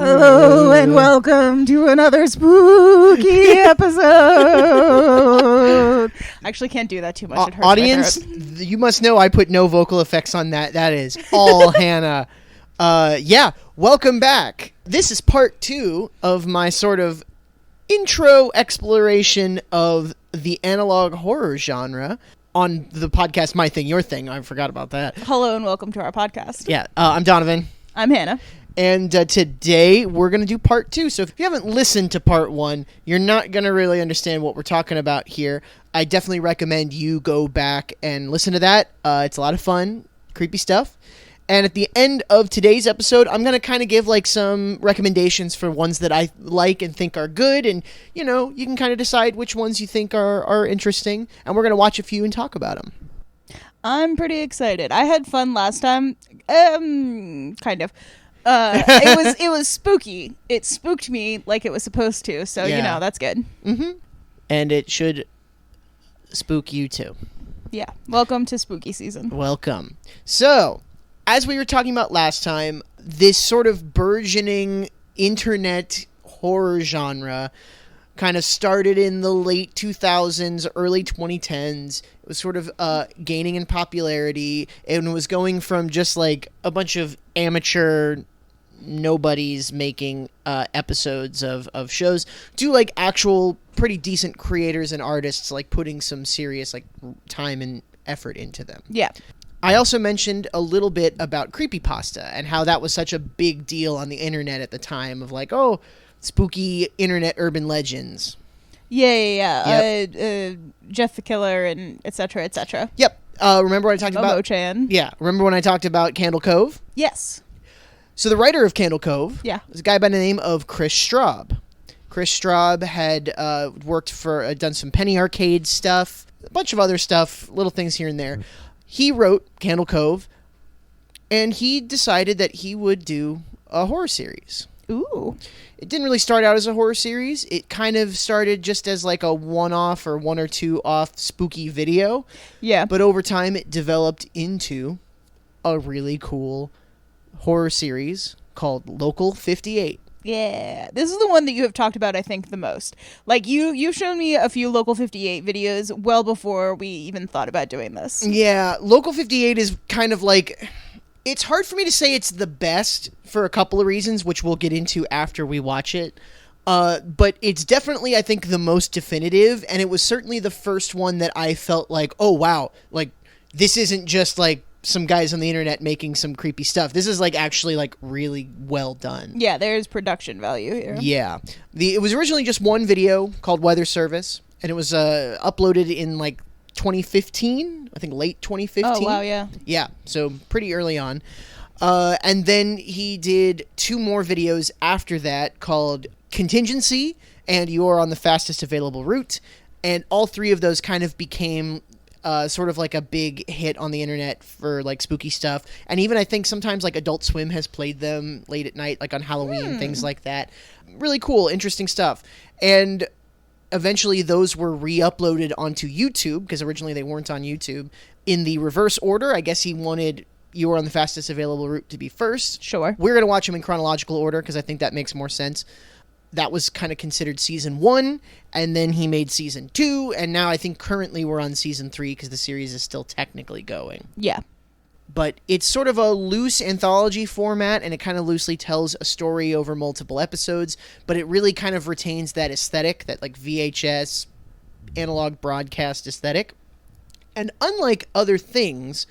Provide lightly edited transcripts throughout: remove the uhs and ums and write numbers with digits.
Hello and welcome to another spooky episode. I actually can't do that too much. It hurts Audience, you must know I put no vocal effects on that. That is all Hannah. Yeah, welcome back. This is part 2 of my sort of intro exploration of the analog horror genre on the podcast My Thing, Your Thing. I forgot about that. Hello and welcome to our podcast. Yeah, I'm Donovan. I'm Hannah. And today we're going to do part 2. So if you haven't listened to part 1, you're not going to really understand what we're talking about here. I definitely recommend you go back and listen to that. It's a lot of fun, creepy stuff. And at the end of today's episode, I'm going to kind of give like some recommendations for ones that I like and think are good. And, you know, you can kind of decide which ones you think are interesting. And we're going to watch a few and talk about them. I'm pretty excited. I had fun last time. Kind of. It was spooky. It spooked me like it was supposed to. So, yeah. You know, that's good. Mm-hmm. And it should spook you too. Yeah. Welcome to spooky season. Welcome. So, as we were talking about last time, this sort of burgeoning internet horror genre kind of started in the late 2000s, early 2010s. It was sort of gaining in popularity and was going from just like a bunch of amateur nobodies making episodes of shows to like actual pretty decent creators and artists like putting some serious like time and effort into them. Yeah. I also mentioned a little bit about creepypasta and how that was such a big deal on the internet at the time of like, oh, spooky internet urban legends. Yeah. Yep. Jeff the Killer and et cetera, et cetera. Yep. Remember when I talked about... Momo-chan. Yeah. Remember when I talked about Candle Cove? Yes. So the writer of Candle Cove was a guy by the name of Chris Straub. Chris Straub had worked for... done some Penny Arcade stuff, a bunch of other stuff, little things here and there. He wrote Candle Cove, and he decided that he would do a horror series. Ooh. It didn't really start out as a horror series. It kind of started just as like a one-off or one or two off spooky video. Yeah. But over time, it developed into a really cool horror series called Local 58. Yeah. This is the one that you have talked about, I think, the most. Like, you've shown me a few Local 58 videos well before we even thought about doing this. Yeah. Local 58 is kind of like... It's hard for me to say it's the best for a couple of reasons, which we'll get into after we watch it. But it's definitely, I think, the most definitive, and it was certainly the first one that I felt like, oh, wow, like, this isn't just, like, some guys on the internet making some creepy stuff. This is, like, actually, like, really well done. Yeah, there's production value here. Yeah. It was originally just one video called Weather Service, and it was uploaded in, like, 2015, I think late 2015. Oh, wow, yeah. Yeah, so pretty early on. And then he did 2 more videos after that called Contingency and You're on the Fastest Available Route. And all 3 of those kind of became sort of like a big hit on the internet for like spooky stuff. And even I think sometimes like Adult Swim has played them late at night, like on Halloween, things like that. Really cool, interesting stuff. And eventually those were re-uploaded onto YouTube, because originally they weren't on YouTube, in the reverse order. I guess he wanted You Are on the Fastest Available Route to be first. Sure. We're going to watch them in chronological order, because I think that makes more sense. That was kind of considered season 1, and then he made season 2, and now I think currently we're on season 3, because the series is still technically going. Yeah. But it's sort of a loose anthology format, and it kind of loosely tells a story over multiple episodes, but it really kind of retains that aesthetic, that like VHS analog broadcast aesthetic. And unlike other things,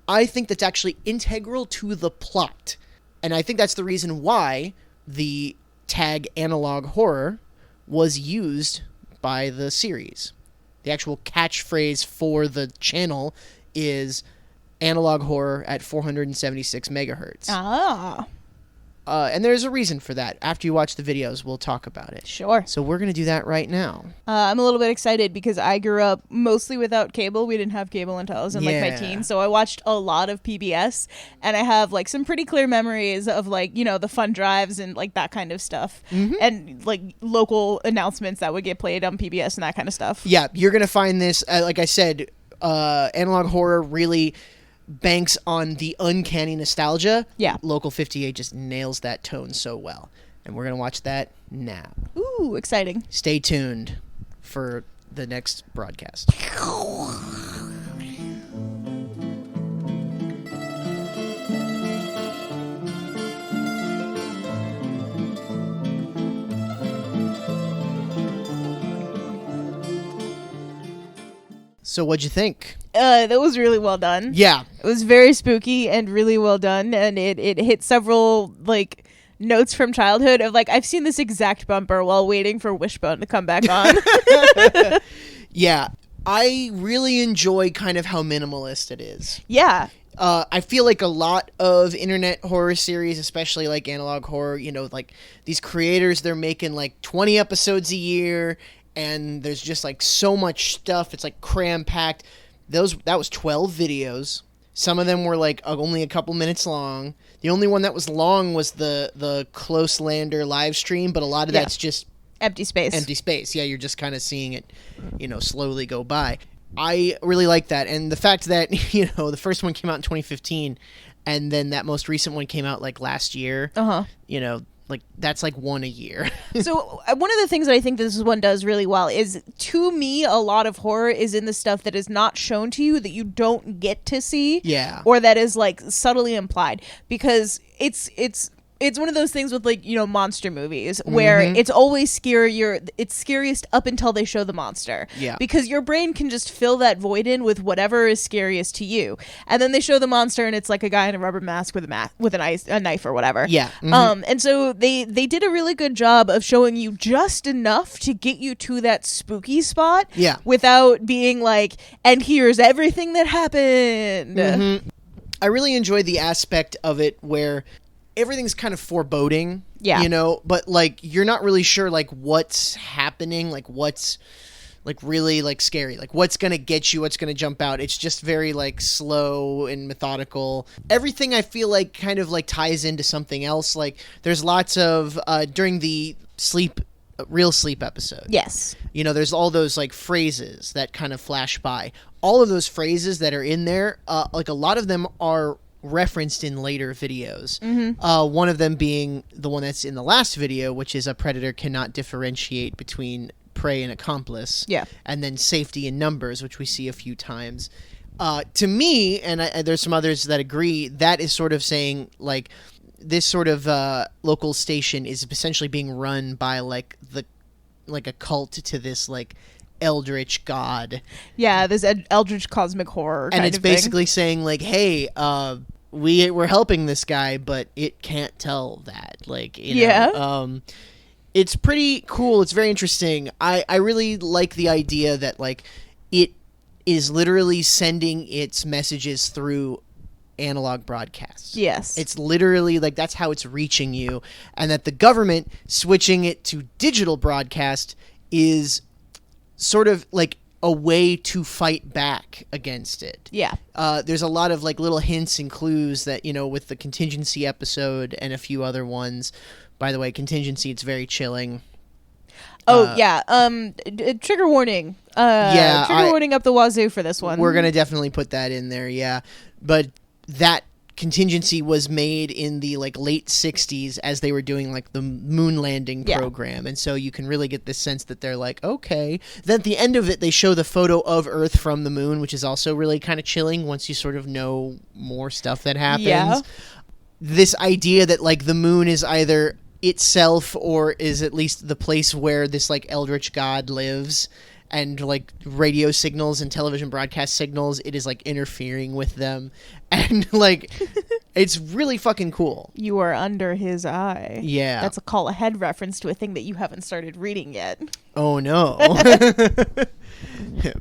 I think that's actually integral to the plot. And I think that's the reason why the tag analog horror was used by the series. The actual catchphrase for the channel is analog horror at 476 megahertz. Ah. And there's a reason for that. After you watch the videos, we'll talk about it. Sure. So we're going to do that right now. I'm a little bit excited because I grew up mostly without cable. We didn't have cable until I was in like my teens. So I watched a lot of PBS, and I have like some pretty clear memories of like, you know, the fun drives and like that kind of stuff. And like local announcements that would get played on PBS and that kind of stuff. Yeah, you're going to find this, like I said, analog horror really banks on the uncanny nostalgia. Yeah. Local 58 just nails that tone so well. And we're going to watch that now. Ooh, exciting. Stay tuned for the next broadcast. So what'd you think? That was really well done. Yeah. It was very spooky and really well done, and it hit several like notes from childhood of like, I've seen this exact bumper while waiting for Wishbone to come back on. Yeah. I really enjoy kind of how minimalist it is. Yeah. I feel like a lot of internet horror series, especially like analog horror, you know, like these creators, they're making like 20 episodes a year, and there's just like so much stuff. It's like cram-packed. That was 12 videos. Some of them were like only a couple minutes long. The only one that was long was the Close Lander live stream, but a lot of that's just empty space. Empty space. Yeah, you're just kind of seeing it, you know, slowly go by. I really like that. And the fact that, you know, the first one came out in 2015 and then that most recent one came out like last year. You know, like that's like one a year. So one of the things that I think this one does really well is, to me, a lot of horror is in the stuff that is not shown to you, that you don't get to see. Yeah. Or that is like subtly implied, because it's one of those things with like, you know, monster movies where it's always it's scariest up until they show the monster. Yeah. Because your brain can just fill that void in with whatever is scariest to you. And then they show the monster and it's like a guy in a rubber mask with a knife or whatever. Yeah. And so they did a really good job of showing you just enough to get you to that spooky spot. Yeah. Without being like, and here's everything that happened. I really enjoy the aspect of it where everything's kind of foreboding, you know, but like you're not really sure like what's happening, like what's like really like scary, like what's gonna get you, what's gonna jump out. It's just very like slow and methodical. Everything I feel like kind of like ties into something else. Like there's lots of during the real sleep episode, Yes. you know, there's all those like phrases that kind of flash by. All of those phrases that are in there, like a lot of them are referenced in later videos. One of them being the one that's in the last video, which is a predator cannot differentiate between prey and accomplice. Yeah. And then safety in numbers, which we see a few times. To me, and there's some others that agree, that is sort of saying like this sort of local station is essentially being run by like a cult to this like eldritch god. Yeah, this eldritch cosmic horror and kind it's of basically thing. saying like, hey, we're helping this guy, but it can't tell that, like, you know. It's pretty cool. It's very interesting. I really like the idea that like it is literally sending its messages through analog broadcasts. Yes. It's literally like that's how it's reaching you, and that the government switching it to digital broadcast is sort of like a way to fight back against it. Yeah. There's a lot of like little hints and clues that, you know, with the Contingency episode and a few other ones. By the way, Contingency, it's very chilling. Oh, yeah. Trigger warning. Trigger warning up the wazoo for this one. We're going to definitely put that in there, yeah. But that Contingency was made in the like late 60s as they were doing like the moon landing program, and so you can really get this sense that they're like, okay. Then at the end of it they show the photo of Earth from the moon, which is also really kind of chilling once you sort of know more stuff that happens. This idea that like the moon is either itself or is at least the place where this like eldritch god lives, and like radio signals and television broadcast signals, it is like interfering with them, and like it's really fucking cool. You are under his eye. Yeah. That's a call ahead reference to a thing that you haven't started reading yet. Oh no.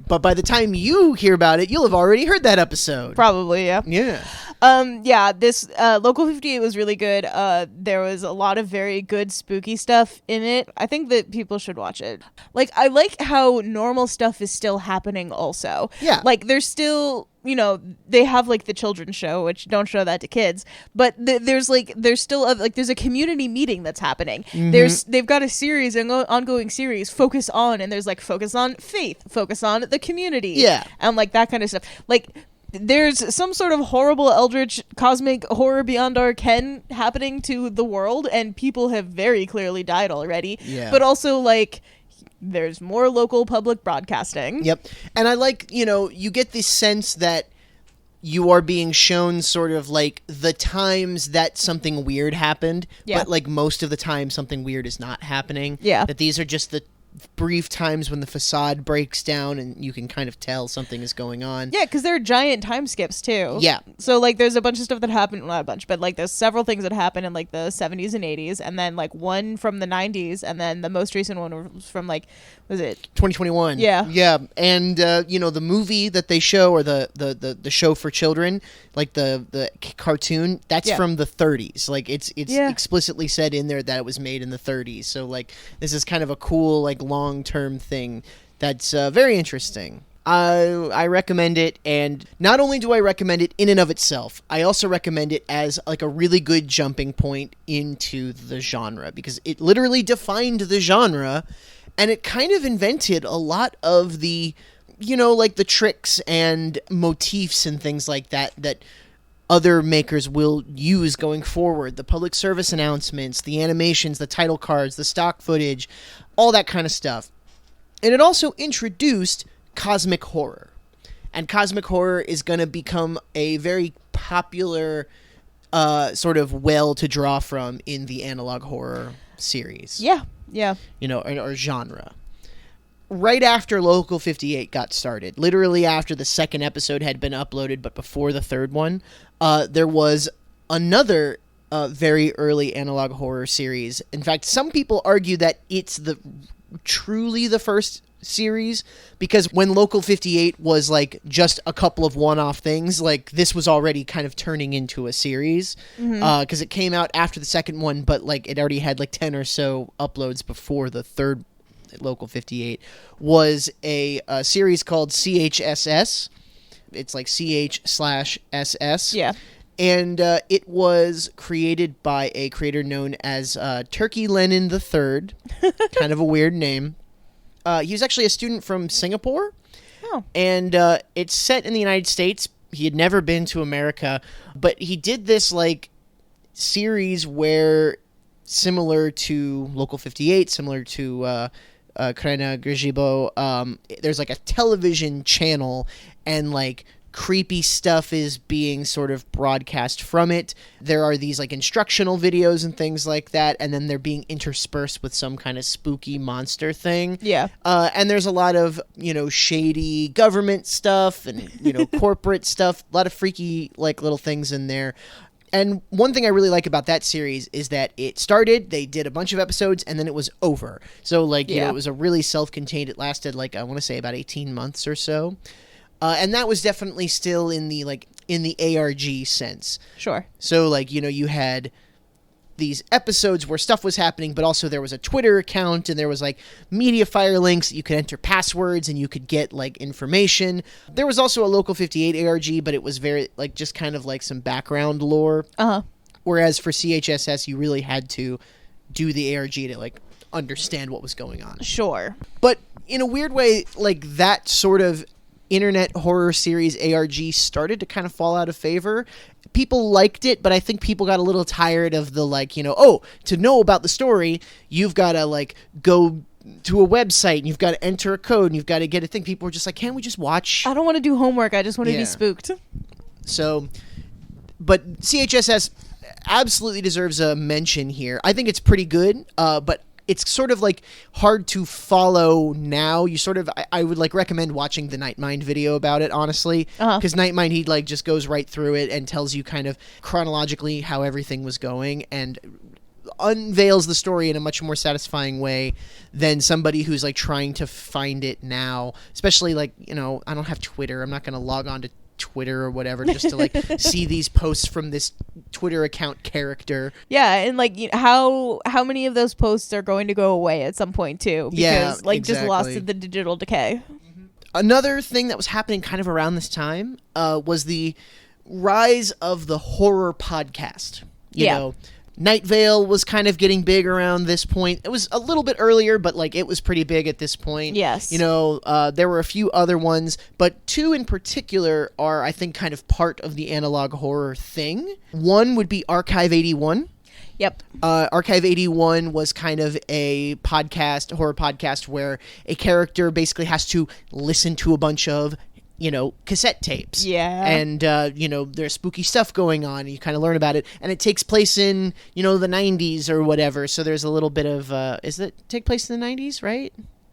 But by the time you hear about it, you'll have already heard that episode. Probably, yeah. Yeah. This Local 58 was really good. There was a lot of very good spooky stuff in it. I think that people should watch it. Like, I like how normal stuff is still happening also. Yeah. Like, there's still, you know, they have like the children's show, which don't show that to kids, but there's still there's a community meeting that's happening. They've got a series, an ongoing series, focus on faith, focus on the community. Yeah. And like that kind of stuff. Like, there's some sort of horrible eldritch cosmic horror beyond our ken happening to the world, and people have very clearly died already. Yeah. But also, like, there's more local public broadcasting. Yep. And I like, you get this sense that you are being shown sort of like the times that something weird happened, but like most of the time something weird is not happening. Yeah. That these are just the brief times when the facade breaks down and you can kind of tell something is going on. Yeah, because there are giant time skips too. Yeah. So like there's a bunch of stuff that happened, not a bunch, but like there's several things that happened in like the 70s and 80s, and then like one from the 90s, and then the most recent one was from like, was it 2021? Yeah. Yeah. And the movie that they show, or the show for children, like the cartoon, that's from the 30s. Like it's explicitly said in there that it was made in the 30s. So like this is kind of a cool like long-term thing that's very interesting. I recommend it, and not only do I recommend it in and of itself, I also recommend it as like a really good jumping point into the genre, because it literally defined the genre, and it kind of invented a lot of the, like the tricks and motifs and things like that other makers will use going forward. The public service announcements, the animations, the title cards, the stock footage, all that kind of stuff. And it also introduced cosmic horror. And cosmic horror is going to become a very popular sort of well to draw from in the analog horror series. Yeah. Yeah. Or genre. Right after Local 58 got started, literally after the second episode had been uploaded, but before the third one, there was another very early analog horror series. In fact, some people argue that it's truly the first series, because when Local 58 was like just a couple of one-off things, like this was already kind of turning into a series, because it came out after the second one, but like it already had like 10 or so uploads before the third. Local 58 was a series called CHSS. It's like CH/SS. Yeah. And it was created by a creator known as Turkey Lenin III. Kind of a weird name. He was actually a student from Singapore. Oh. And it's set in the United States. He had never been to America, but he did this like series where, similar to Local 58, similar to Krena Grijibo, there's like a television channel, and like creepy stuff is being sort of broadcast from it. There are these like instructional videos and things like that, and then they're being interspersed with some kind of spooky monster thing. Yeah. And there's a lot of, shady government stuff and, corporate stuff, a lot of freaky like little things in there. And one thing I really like about that series is that it started, they did a bunch of episodes, and then it was over. So, like, it was a really self-contained, it lasted, like, I want to say about 18 months or so. And that was definitely still in the ARG sense. Sure. So, like, you had these episodes where stuff was happening, but also there was a Twitter account, and there was like Mediafire links. You could enter passwords and you could get like information. There was also a Local 58 ARG, but it was very like just kind of like some background lore. Whereas for CHSS, you really had to do the ARG to like understand what was going on. Sure. But in a weird way, like that sort of internet horror series ARG started to kind of fall out of favor. People liked it, but I think people got a little tired of the like, to know about the story, you've got to like go to a website and you've got to enter a code and you've got to get a thing. People were just like, can't we just watch? I don't want to do homework. I just want to be spooked. So, but CHSS absolutely deserves a mention here. I think it's pretty good, but it's sort of like hard to follow now. You sort of, I would like recommend watching the Nightmind video about it, honestly, because Nightmind, he like just goes right through it and tells you kind of chronologically how everything was going. And unveils the story in a much more satisfying way than somebody who's like trying to find it now. Especially like, I don't have Twitter. I'm not going to log on to Twitter or whatever just to like see these posts from this Twitter account character. Yeah, and like how many of those posts are going to go away at some point too? Because just lost to the digital decay. Another thing that was happening kind of around this time was the rise of the horror podcast. You know, Night Vale was kind of getting big around this point. It was a little bit earlier, but like it was pretty big at this point. Yes. There were a few other ones, but two in particular are, I think, kind of part of the analog horror thing. One would be Archive 81. Yep. Archive 81 was kind of a horror podcast, where a character basically has to listen to a bunch of cassette tapes. Yeah. And, there's spooky stuff going on, and you kind of learn about it. And it takes place in, the 90s or whatever. So there's a little bit of, does it take place in the 90s, right?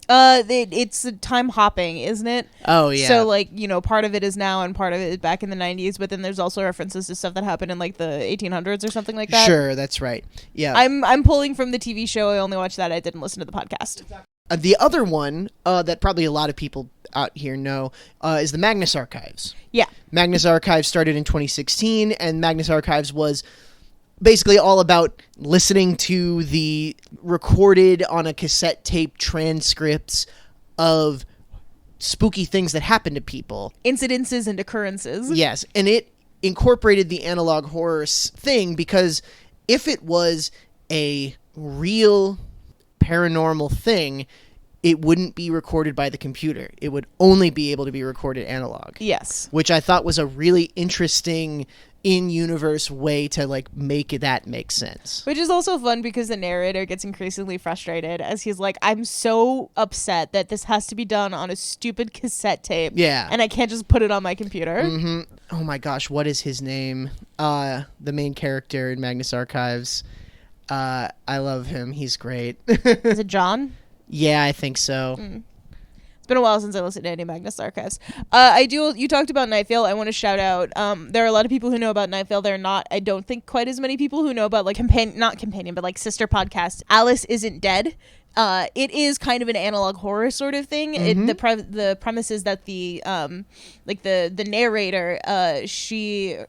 It's time hopping, isn't it? Oh, yeah. So, like, part of it is now and part of it is back in the 90s, but then there's also references to stuff that happened in, like, the 1800s or something like that. Sure, that's right. Yeah. I'm pulling from the TV show. I only watched that. I didn't listen to the podcast. The other one that probably a lot of people out here know is the Magnus Archives. Yeah. Magnus Archives started in 2016, and Magnus Archives was basically all about listening to the recorded on a cassette tape transcripts of spooky things that happen to people. Incidences and occurrences. Yes, and it incorporated the analog horror thing, because if it was a real paranormal thing, it wouldn't be recorded by the computer. It would only be able to be recorded analog. Yes. Which I thought was a really interesting in-universe way to like make that make sense. Which is also fun because the narrator gets increasingly frustrated as he's like, I'm so upset that this has to be done on a stupid cassette tape. Yeah. And I can't just put it on my computer. Mm-hmm. Oh my gosh, what is his name? The main character in Magnus Archives. I love him. He's great. Is it John? Yeah, I think so. It's been a while since I listened to any Magnus Archives. You talked about Night Vale. I want to shout out, there are a lot of people who know about Night Vale. There are not, I don't think, quite as many people who know about, like, not companion, but, like, sister podcast, Alice Isn't Dead. It is kind of an analog horror sort of thing. Mm-hmm. The premise is that the narrator,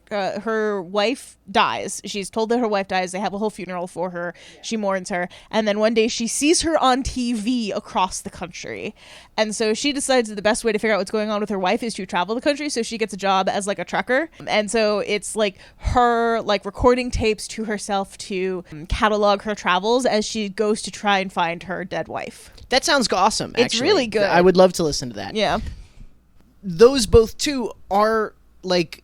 her wife dies. She's told that her wife dies. They have a whole funeral for her. She mourns her, and then one day she sees her on TV across the country, and so she decides that the best way to figure out what's going on with her wife is to travel the country. So she gets a job as like a trucker, and so it's like her like recording tapes to herself to catalog her travels as she goes to try and find her dead wife. That sounds awesome. Actually. It's really good. I would love to listen to that. Yeah. Those both too are like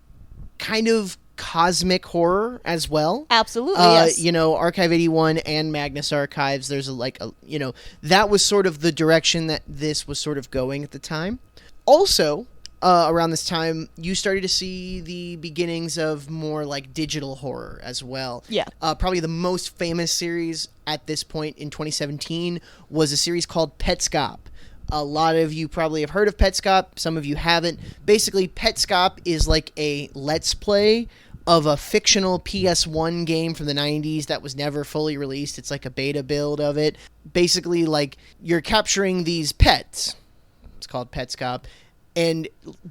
kind of cosmic horror as well. Absolutely. Yes. Archive 81 and Magnus Archives, there's that was sort of the direction that this was sort of going at the time. Also, around this time, you started to see the beginnings of more like digital horror as well. Yeah. Probably the most famous series at this point in 2017 was a series called Petscop. A lot of you probably have heard of Petscop. Some of you haven't. Basically, Petscop is like a Let's Play of a fictional PS1 game from the 90s that was never fully released. It's like a beta build of it. Basically, like, you're capturing these pets. It's called Petscop.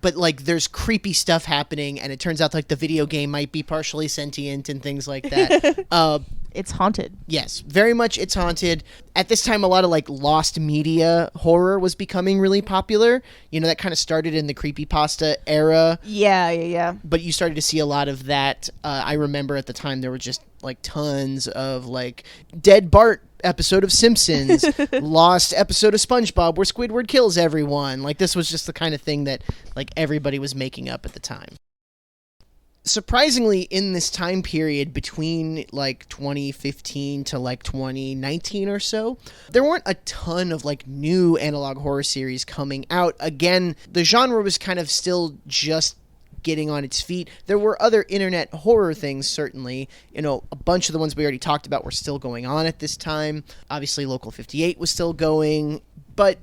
But like there's creepy stuff happening, and it turns out like the video game might be partially sentient and things like that. It's haunted. Yes, very much it's haunted. At this time, a lot of like lost media horror was becoming really popular. That kind of started in the creepypasta era. Yeah. But you started to see a lot of that. I remember at the time there were just like tons of like Dead Bart episode of Simpsons, lost episode of SpongeBob where Squidward kills everyone. Like this was just the kind of thing that like everybody was making up at the time. Surprisingly, in this time period between like 2015 to like 2019 or so, there weren't a ton of like new analog horror series coming out. Again, the genre was kind of still just getting on its feet. There were other internet horror things, certainly. A bunch of the ones we already talked about were still going on at this time. Obviously, Local 58 was still going, but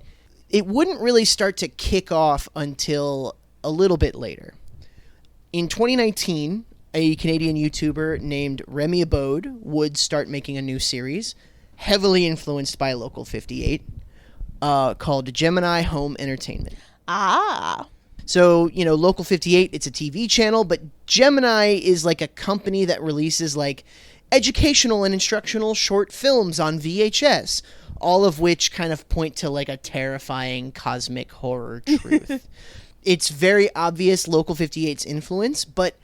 it wouldn't really start to kick off until a little bit later. In 2019, a Canadian YouTuber named Remy Abode would start making a new series, heavily influenced by Local 58, called Gemini Home Entertainment. Ah. So, Local 58, it's a TV channel, but Gemini is like a company that releases like educational and instructional short films on VHS, all of which kind of point to like a terrifying cosmic horror truth. It's very obvious Local 58's influence, but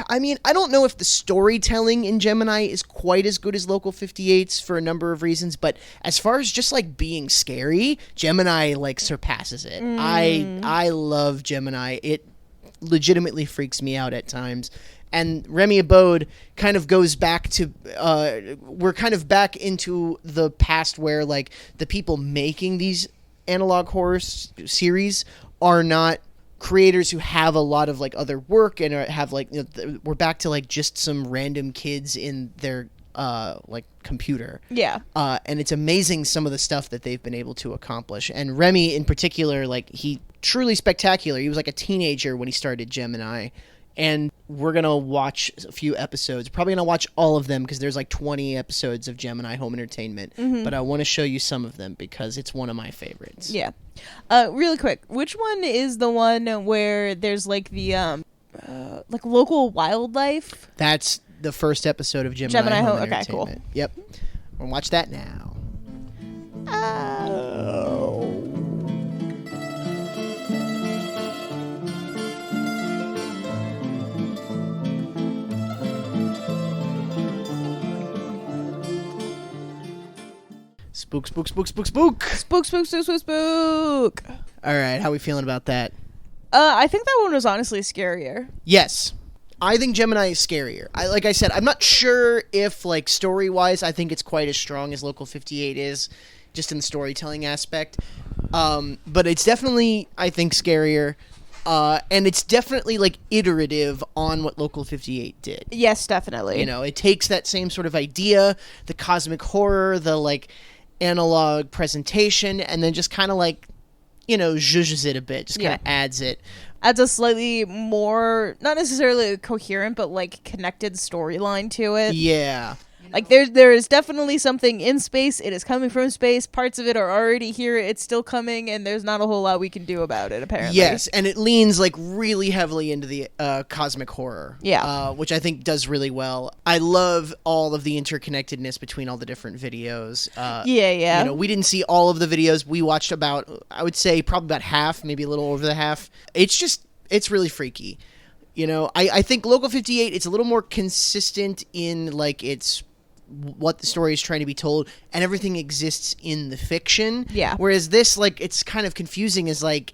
I mean, I don't know if the storytelling in Gemini is quite as good as Local 58's for a number of reasons, but as far as just like being scary, Gemini like surpasses it. I love Gemini. It legitimately freaks me out at times. And Remy Abode kind of goes back to we're kind of back into the past where like the people making these analog horror series are not creators who have a lot of like other work and have like we're back to like just some random kids in their like computer. Yeah. And it's amazing some of the stuff that they've been able to accomplish. And Remy in particular, like he truly spectacular. He was like a teenager when he started Gemini. And we're going to watch a few episodes. Probably going to watch all of them because there's like 20 episodes of Gemini Home Entertainment. Mm-hmm. But I want to show you some of them because it's one of my favorites. Yeah. Really quick, which one is the one where there's like the like local wildlife? That's the first episode of Gemini Home Entertainment. Okay, cool. Yep. We'll watch that now. Oh. Spook, spook, spook, spook, spook. Spook, spook, spook, spook, spook. All right, how are we feeling about that? I think that one was honestly scarier. Yes. I think Gemini is scarier. Like I said, I'm not sure if, like, story-wise, I think it's quite as strong as Local 58 is, just in the storytelling aspect. But it's definitely, I think, scarier. And it's definitely, like, iterative on what Local 58 did. Yes, definitely. It takes that same sort of idea, the cosmic horror, the, like, analog presentation, and then just kind of, like, zhuzhes it a bit. Just kind of adds it. Adds a slightly more, not necessarily coherent, but, like, connected storyline to it. Yeah. Like, there is definitely something in space. It is coming from space. Parts of it are already here. It's still coming, and there's not a whole lot we can do about it, apparently. Yes, and it leans, like, really heavily into the cosmic horror. Yeah. Which I think does really well. I love all of the interconnectedness between all the different videos. Yeah. We didn't see all of the videos. We watched about, I would say, probably about half, maybe a little over the half. It's really freaky. I think Local 58, it's a little more consistent in, like, its what the story is trying to be told, and everything exists in the fiction. Yeah. Whereas this, like, it's kind of confusing as, like,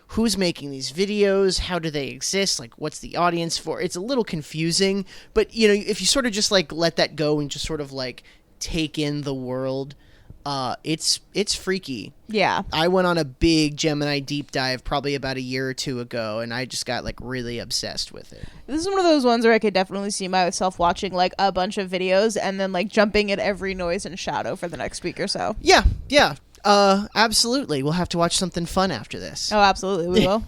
who's making these videos? How do they exist? Like, what's the audience for? It's a little confusing, but, if you sort of just, like, let that go and just sort of, like, take in the world, it's freaky. Yeah. I went on a big Gemini deep dive probably about a year or two ago, and I just got, like, really obsessed with it. This is one of those ones where I could definitely see myself watching, like, a bunch of videos and then, like, jumping at every noise and shadow for the next week or so. Yeah. Absolutely. We'll have to watch something fun after this. Oh, absolutely. We will.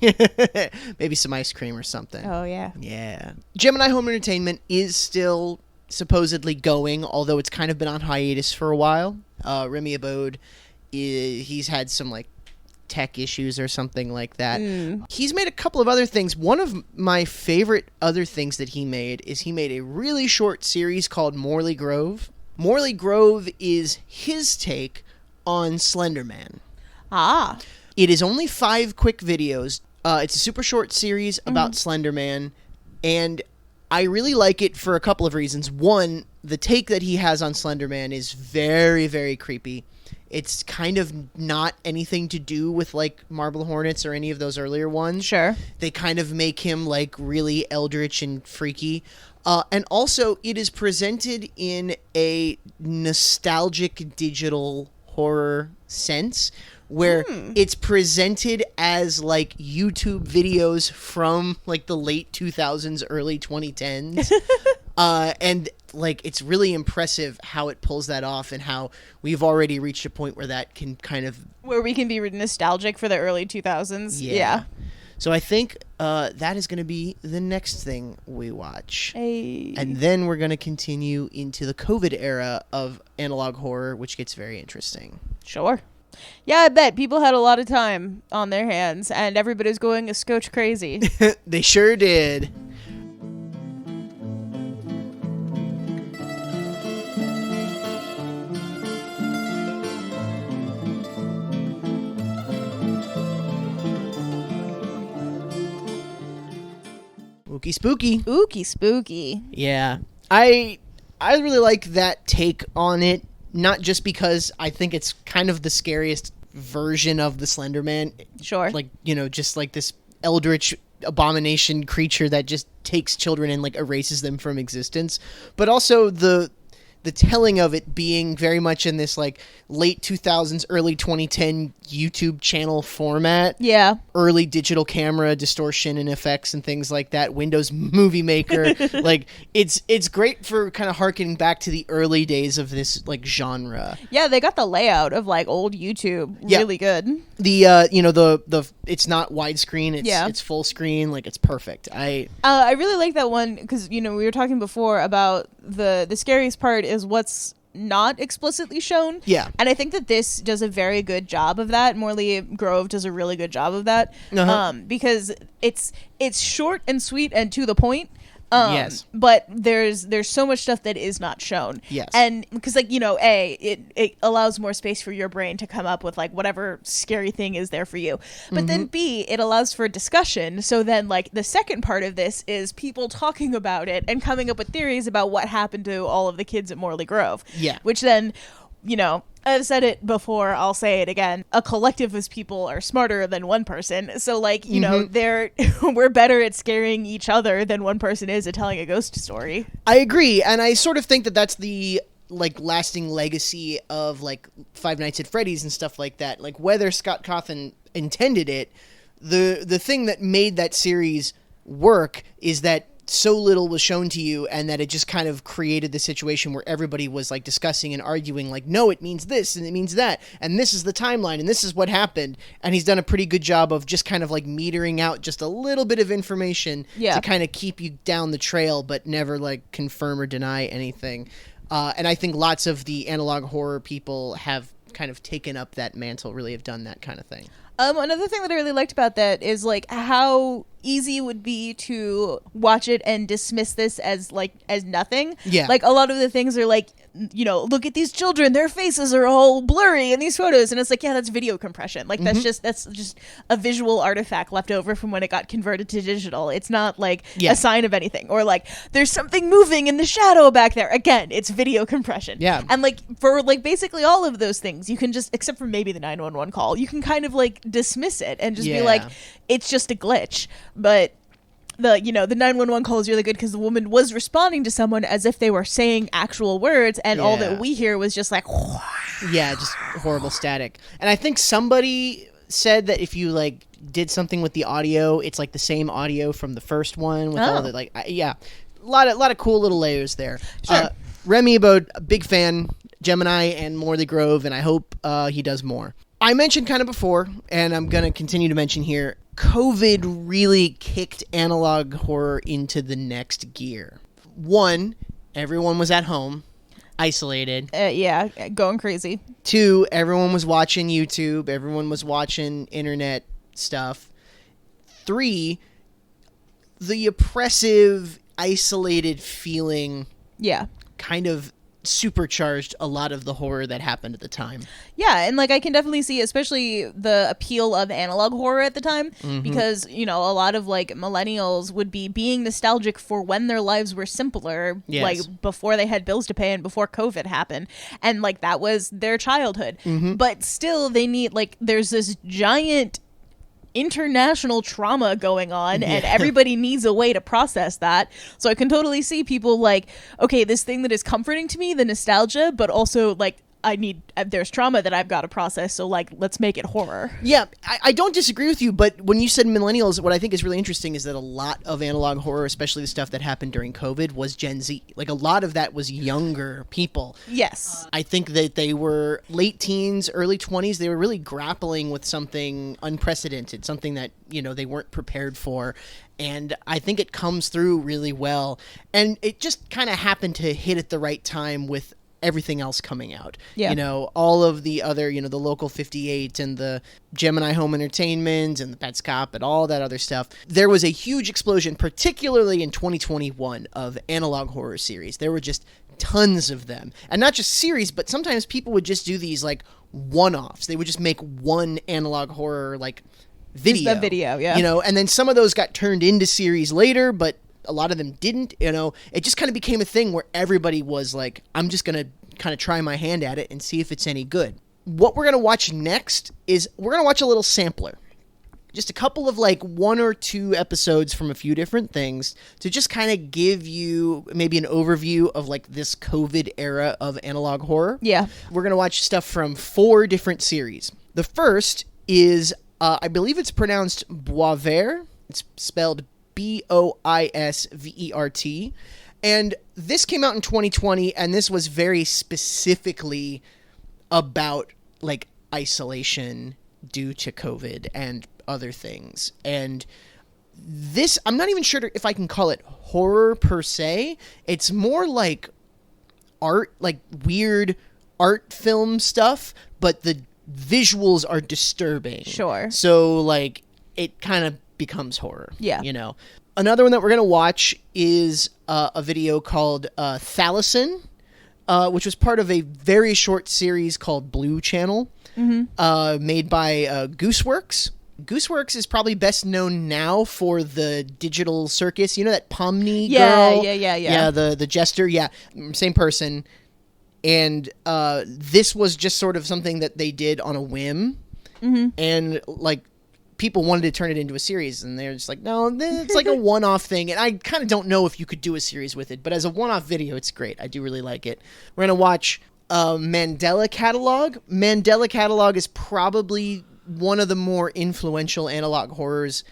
Maybe some ice cream or something. Oh, yeah. Yeah. Gemini Home Entertainment is still supposedly going, although it's kind of been on hiatus for a while. Remy Abode, he's had some, like, tech issues or something like that. He's made a couple of other things. One of my favorite other things that he made is he made a really short series called Morley Grove. Morley Grove is his take on Slender Man. Ah. It is only 5 quick videos. It's a super short series about Slender Man, and I really like it for a couple of reasons. One, the take that he has on Slender Man is very, very creepy. It's kind of not anything to do with, like, Marble Hornets or any of those earlier ones. Sure. They kind of make him, like, really eldritch and freaky. And also, it is presented in a nostalgic digital horror sense, where it's presented as, like, YouTube videos from, like, the late 2000s, early 2010s. And, like, it's really impressive how it pulls that off, and how we've already reached a point where that can kind of... Where we can be nostalgic for the early 2000s. Yeah. So I think that is going to be the next thing we watch. Hey. And then we're going to continue into the COVID era of analog horror, which gets very interesting. Sure. Yeah, I bet people had a lot of time on their hands, and everybody's going a scotch crazy. They sure did. Ookie spooky. Ookie spooky. Yeah. I really like that take on it, not just because I think it's kind of the scariest version of the Slender Man. Sure. Like, you know, just like this eldritch abomination creature that just takes children and like erases them from existence, but also the telling of it being very much in this like late 2000s, early 2010 YouTube channel format. Yeah. Early digital camera distortion and effects and things like that. Windows Movie Maker. Like it's great for kind of harkening back to the early days of this like genre. Yeah, they got the layout of like old YouTube really good. The you know the it's not widescreen, it's full screen, like it's perfect. I really like that one because you know we were talking before about the scariest part is what's not explicitly shown. Yeah. And I think that this does a very good job of that. Morley Grove does a really good job of that. Because it's short and sweet and to the point. Yes. But there's so much stuff that is not shown. Yes. And because like, you know, it allows more space for your brain to come up with like whatever scary thing is there for you. But then B, it allows for discussion. So then like the second part of this is people talking about it and coming up with theories about what happened to all of the kids at Morley Grove. Yeah. Which then, you know, I've said it before, I'll say it again. A collective of people are smarter than one person. So, like, you know, we're better at scaring each other than one person is at telling a ghost story. I agree, and I sort of think that that's the like lasting legacy of like Five Nights at Freddy's and stuff like that. Like whether Scott Cawthon intended it, the thing that made that series work is that so little was shown to you, and that it just kind of created the situation where everybody was like discussing and arguing like, no, it means this and it means that, and this is the timeline and this is what happened. And he's done a pretty good job of just kind of like metering out just a little bit of information to kind of keep you down the trail but never like confirm or deny anything. And I think lots of the analog horror people have kind of taken up that mantle, really have done that kind of thing. Another thing that I really liked about that is like how easy it would be to watch it and dismiss this as nothing. Yeah. Like a lot of the things are like, you know, look at these children, their faces are all blurry in these photos, and it's like, yeah, that's video compression. Like that's just a visual artifact left over from when it got converted to digital. It's not like a sign of anything. Or like there's something moving in the shadow back there. Again, it's video compression. Yeah. And like for like basically all of those things, you can just, except for maybe the 911 call, you can kind of like dismiss it and just be like, it's just a glitch. But the 911 call is really good because the woman was responding to someone as if they were saying actual words, and all that we hear was just like just horrible static. And I think somebody said that if you like did something with the audio, it's like the same audio from the first one with all the like a lot of cool little layers there. Sure. Remy Abode, a big fan, Gemini and Morley Grove, and I hope he does more. I mentioned kind of before, and I'm going to continue to mention here, COVID really kicked analog horror into the next gear. One, everyone was at home, isolated. Going crazy. Two, everyone was watching YouTube. Everyone was watching internet stuff. Three, the oppressive, isolated feeling kind of supercharged a lot of the horror that happened at the time. Yeah, and like I can definitely see especially the appeal of analog horror at the time, because, you know, a lot of like millennials would be being nostalgic for when their lives were simpler, like before they had bills to pay and before COVID happened, and like that was their childhood. But still they need, like, there's this giant international trauma going on, and everybody needs a way to process that. So I can totally see people like, okay, this thing that is comforting to me, the nostalgia, but also like there's trauma that I've got to process, so like let's make it horror. Yeah, I don't disagree with you, but when you said millennials, what I think is really interesting is that a lot of analog horror, especially the stuff that happened during COVID, was Gen Z. Like a lot of that was younger people. Yes. I think that they were late teens, early 20s. They were really grappling with something unprecedented, something that, they weren't prepared for. And I think it comes through really well. And it just kind of happened to hit at the right time with everything else coming out. Yeah. All of the other, the Local 58 and the Gemini Home Entertainment and the Pet Cop and all that other stuff. There was a huge explosion, particularly in 2021, of analog horror series. There were just tons of them. And not just series, but sometimes people would just do these like one-offs. They would just make one analog horror like video. Just the video, yeah. And then some of those got turned into series later, but a lot of them didn't. It just kind of became a thing where everybody was like, I'm just going to kind of try my hand at it and see if it's any good. What we're going to watch next is we're going to watch a little sampler. Just a couple of like 1 or 2 episodes from a few different things to just kind of give you maybe an overview of like this COVID era of analog horror. Yeah. We're going to watch stuff from 4 different series. The first is, I believe it's pronounced Boisvert. It's spelled Boisvert. And this came out in 2020, and this was very specifically about like isolation due to COVID and other things. And this, I'm not even sure if I can call it horror per se. It's more like art, like weird art film stuff, but the visuals are disturbing. Sure. So like it kind of becomes horror. Yeah. Another one that we're going to watch is a video called Thalison, which was part of a very short series called Blue Channel, made by Gooseworks. Gooseworks is probably best known now for the Digital Circus. You know that Pomni girl? Yeah. Yeah, the jester. Yeah, same person. And this was just sort of something that they did on a whim. And like people wanted to turn it into a series, and they're just like, no, it's like a one-off thing. And I kind of don't know if you could do a series with it, but as a one-off video, it's great. I do really like it. We're going to watch Mandela Catalog. Mandela Catalog is probably one of the more influential analog horrors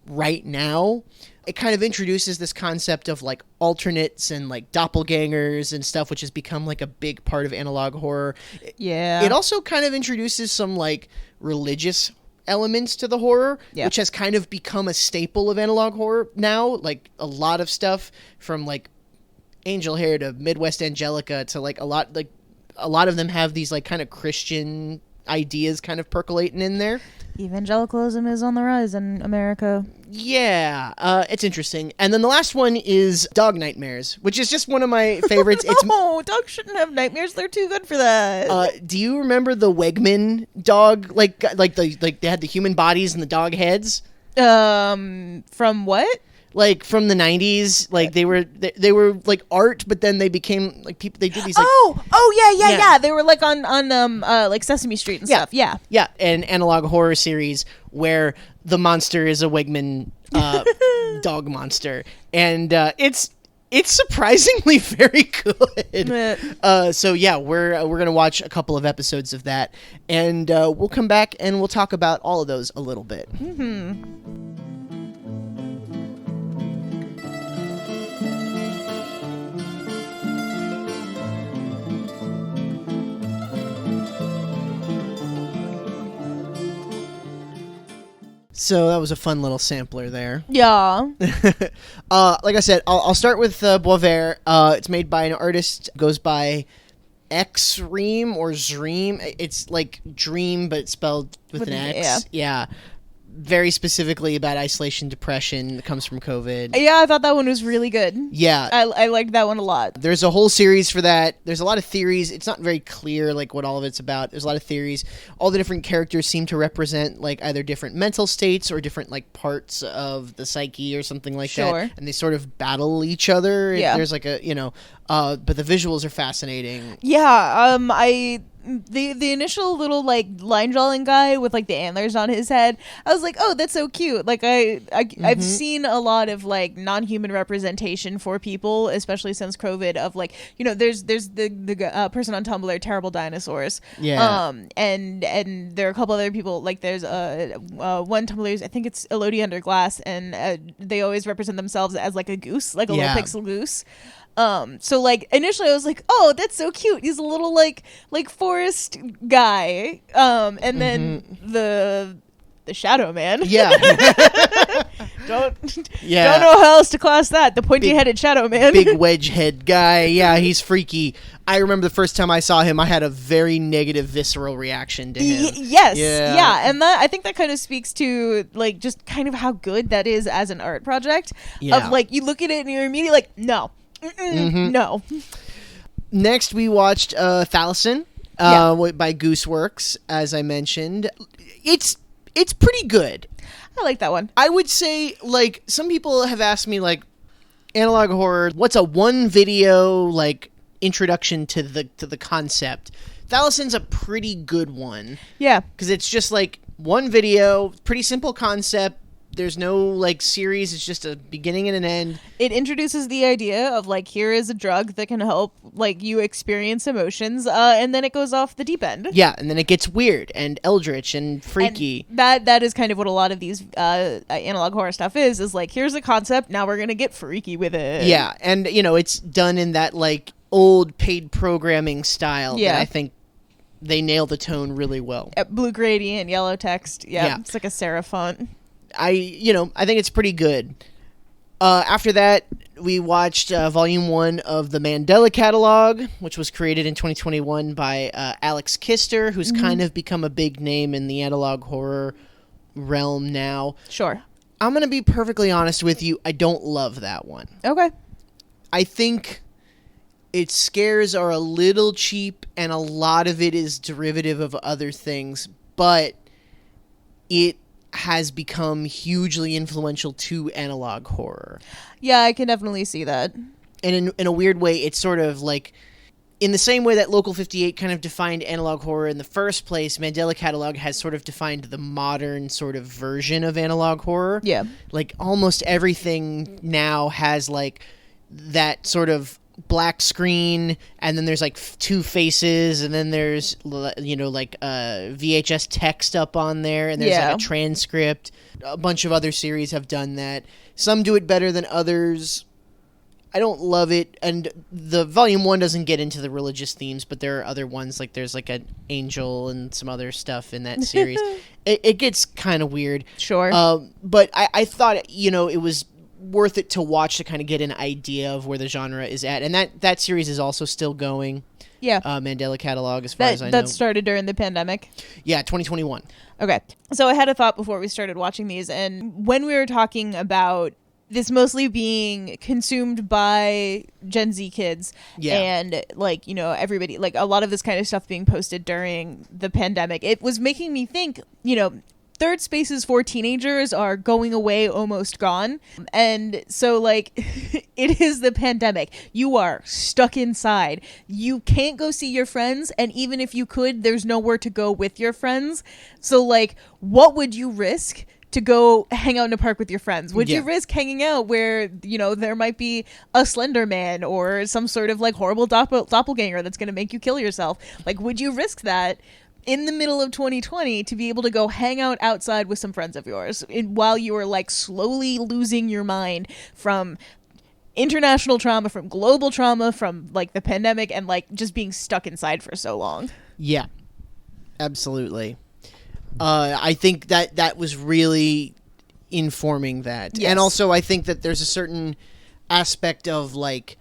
right now. It kind of introduces this concept of like alternates and like doppelgangers and stuff, which has become like a big part of analog horror. Yeah. It also kind of introduces some like religious elements to the horror, which has kind of become a staple of analog horror now. Like a lot of stuff from like Angel Hair to Midwest Angelica to like a lot of them have these like kind of Christian ideas kind of percolating in there. Evangelicalism is on the rise in America. Yeah, it's interesting. And then the last one is Dog Nightmares, which is just one of my favorites. No, dogs shouldn't have nightmares. They're too good for that. Do you remember the Wegman dog? Like they had the human bodies and the dog heads. From what? Like from the 90s, like they were like art, but then they became like people. They did these. Like, yeah. They were like on like Sesame Street and stuff. Yeah, an analog horror series where the monster is a Wegman dog monster, and it's surprisingly very good. So yeah, we're gonna watch a couple of episodes of that, and we'll come back and we'll talk about all of those a little bit. So that was a fun little sampler there. Yeah. Like I said, I'll start with Boisvert. It's made by an artist, goes by Xream or Zream. It's like dream, but it's spelled with an X. Yeah. Very specifically about isolation, depression that comes from COVID. Yeah, I thought that one was really good. Yeah. I liked that one a lot. There's a whole series for that. There's a lot of theories. It's not very clear like what all of it's about. There's a lot of theories. All the different characters seem to represent like either different mental states or different like parts of the psyche or something like that. And they sort of battle each other. Yeah. There's like a, but the visuals are fascinating. Yeah, the initial little like line drawing guy with like the antlers on his head, I was like, oh, that's so cute. Like I've seen a lot of like non-human representation for people, especially since COVID, of like, you know, there's the person on Tumblr, Terrible Dinosaurs. Yeah. And there are a couple other people, like there's one Tumblr's, I think it's Elodie Under Glass, and they always represent themselves as like a goose, like a little pixel goose. So like initially I was like, oh, that's so cute. He's a little like forest guy. And then the Shadow Man. Yeah. Don't know how else to class that. The pointy-headed Shadow Man. Big wedge head guy. Yeah, he's freaky. I remember the first time I saw him, I had a very negative, visceral reaction to him. Yes. Yeah. And that, I think that kind of speaks to like just kind of how good that is as an art project. Yeah. Of like, you look at it and you're immediately like, no. No. Next, we watched Thalison by Gooseworks, as I mentioned. It's pretty good. I like that one. I would say, like, some people have asked me, like, analog horror, what's a one video, like, introduction to the concept? Thalison's a pretty good one. Yeah. Because it's just, like, one video, pretty simple concept. There's no, like, series. It's just a beginning and an end. It introduces the idea of, like, here is a drug that can help, like, you experience emotions, and then it goes off the deep end. Yeah, and then it gets weird and eldritch and freaky. And that is kind of what a lot of these analog horror stuff is, like, here's a concept, now we're gonna get freaky with it. Yeah, and, you know, it's done in that, like, old paid programming style that I think they nail the tone really well. Blue gradient, yellow text. Yeah, it's like a serif font. I think it's pretty good. After that, we watched Volume 1 of the Mandela Catalog, which was created in 2021 by Alex Kister, who's kind of become a big name in the analog horror realm now. Sure. I'm going to be perfectly honest with you. I don't love that one. Okay. I think its scares are a little cheap, and a lot of it is derivative of other things, but it has become hugely influential to analog horror. Yeah, I can definitely see that. And in a weird way, it's sort of like, in the same way that Local 58 kind of defined analog horror in the first place, Mandela Catalog has sort of defined the modern sort of version of analog horror. Yeah. Like, almost everything now has, like, that sort of black screen, and then there's like two faces, and then there's, you know, like VHS text up on there, and there's like a transcript. A bunch of other series have done that. Some do it better than others. I don't love it, and the Volume 1 doesn't get into the religious themes, but there are other ones, like there's like an angel and some other stuff in that series. It gets kind of weird. Sure. But I thought, you know, it was worth it to watch to kind of get an idea of where the genre is at, and that series is also still going. Yeah. Mandela Catalog, as far as I know. That started during the pandemic? Yeah, 2021. Okay. So I had a thought before we started watching these, and when we were talking about this mostly being consumed by Gen Z kids, and, like, you know, everybody, like, a lot of this kind of stuff being posted during the pandemic, it was making me think, you know, third spaces for teenagers are going away, almost gone. And so, like, it is the pandemic. You are stuck inside. You can't go see your friends. And even if you could, there's nowhere to go with your friends. So, like, what would you risk to go hang out in a park with your friends? Would you risk hanging out where, you know, there might be a Slender Man or some sort of, like, horrible doppelganger that's going to make you kill yourself? Like, would you risk that in the middle of 2020 to be able to go hang out outside with some friends of yours while you are, like, slowly losing your mind from international trauma, from global trauma, from, like, the pandemic, and, like, just being stuck inside for so long? Yeah, absolutely. I think that was really informing that. Yes. And also I think that there's a certain aspect of, like,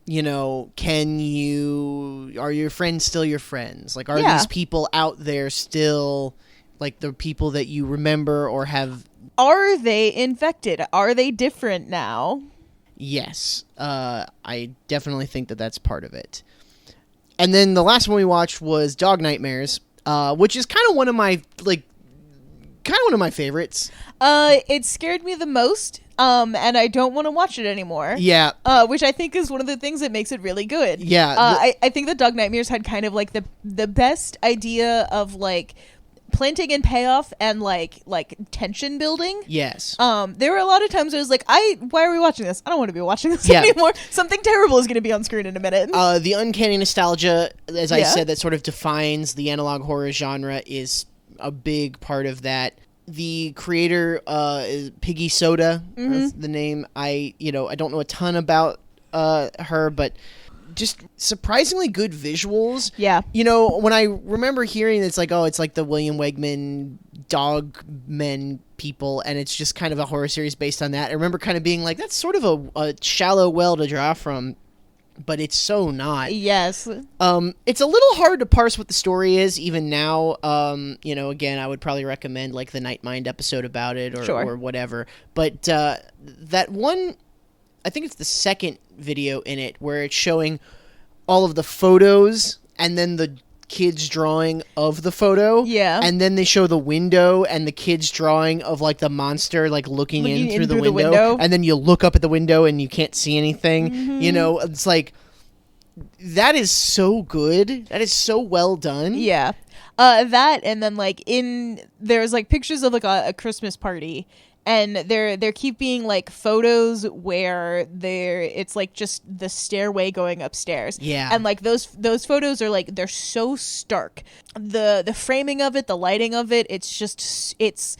you know, are your friends still your friends? Like, are these people out there still, like, the people that you remember or have? Are they infected? Are they different now? Yes. I definitely think that that's part of it. And then the last one we watched was Dog Nightmares, which is kind of one of my favorites. It scared me the most. and I don't want to watch it anymore. Yeah. Which I think is one of the things that makes it really good. Yeah. I think that Dog Nightmares had kind of like the best idea of like planting and payoff and like tension building. Yes. There were a lot of times where I was like, why are we watching this? I don't want to be watching this anymore. Something terrible is going to be on screen in a minute. The uncanny nostalgia, as I said, that sort of defines the analog horror genre is a big part of that. The creator is Piggy Soda, that's the name. I don't know a ton about her, but just surprisingly good visuals. Yeah. When I remember hearing it's like, oh, it's like the William Wegman Dog Men people, and it's just kind of a horror series based on that. I remember kind of being like, that's sort of a shallow well to draw from, but it's so not. Yes. It's a little hard to parse what the story is even now. Again, I would probably recommend like the Night Mind episode about it or whatever. But that one, I think it's the second video in it where it's showing all of the photos and then the kids drawing of the photo. Yeah. And then they show the window and the kids drawing of like the monster like looking in through the window. And then you look up at the window and you can't see anything. It's like, that is so good. That is so well done. Yeah. That, and then like there's like pictures of like a Christmas party, and there keep being like photos where it's like just the stairway going upstairs. Yeah. And like those photos are like, they're so stark. The framing of it, the lighting of it, it's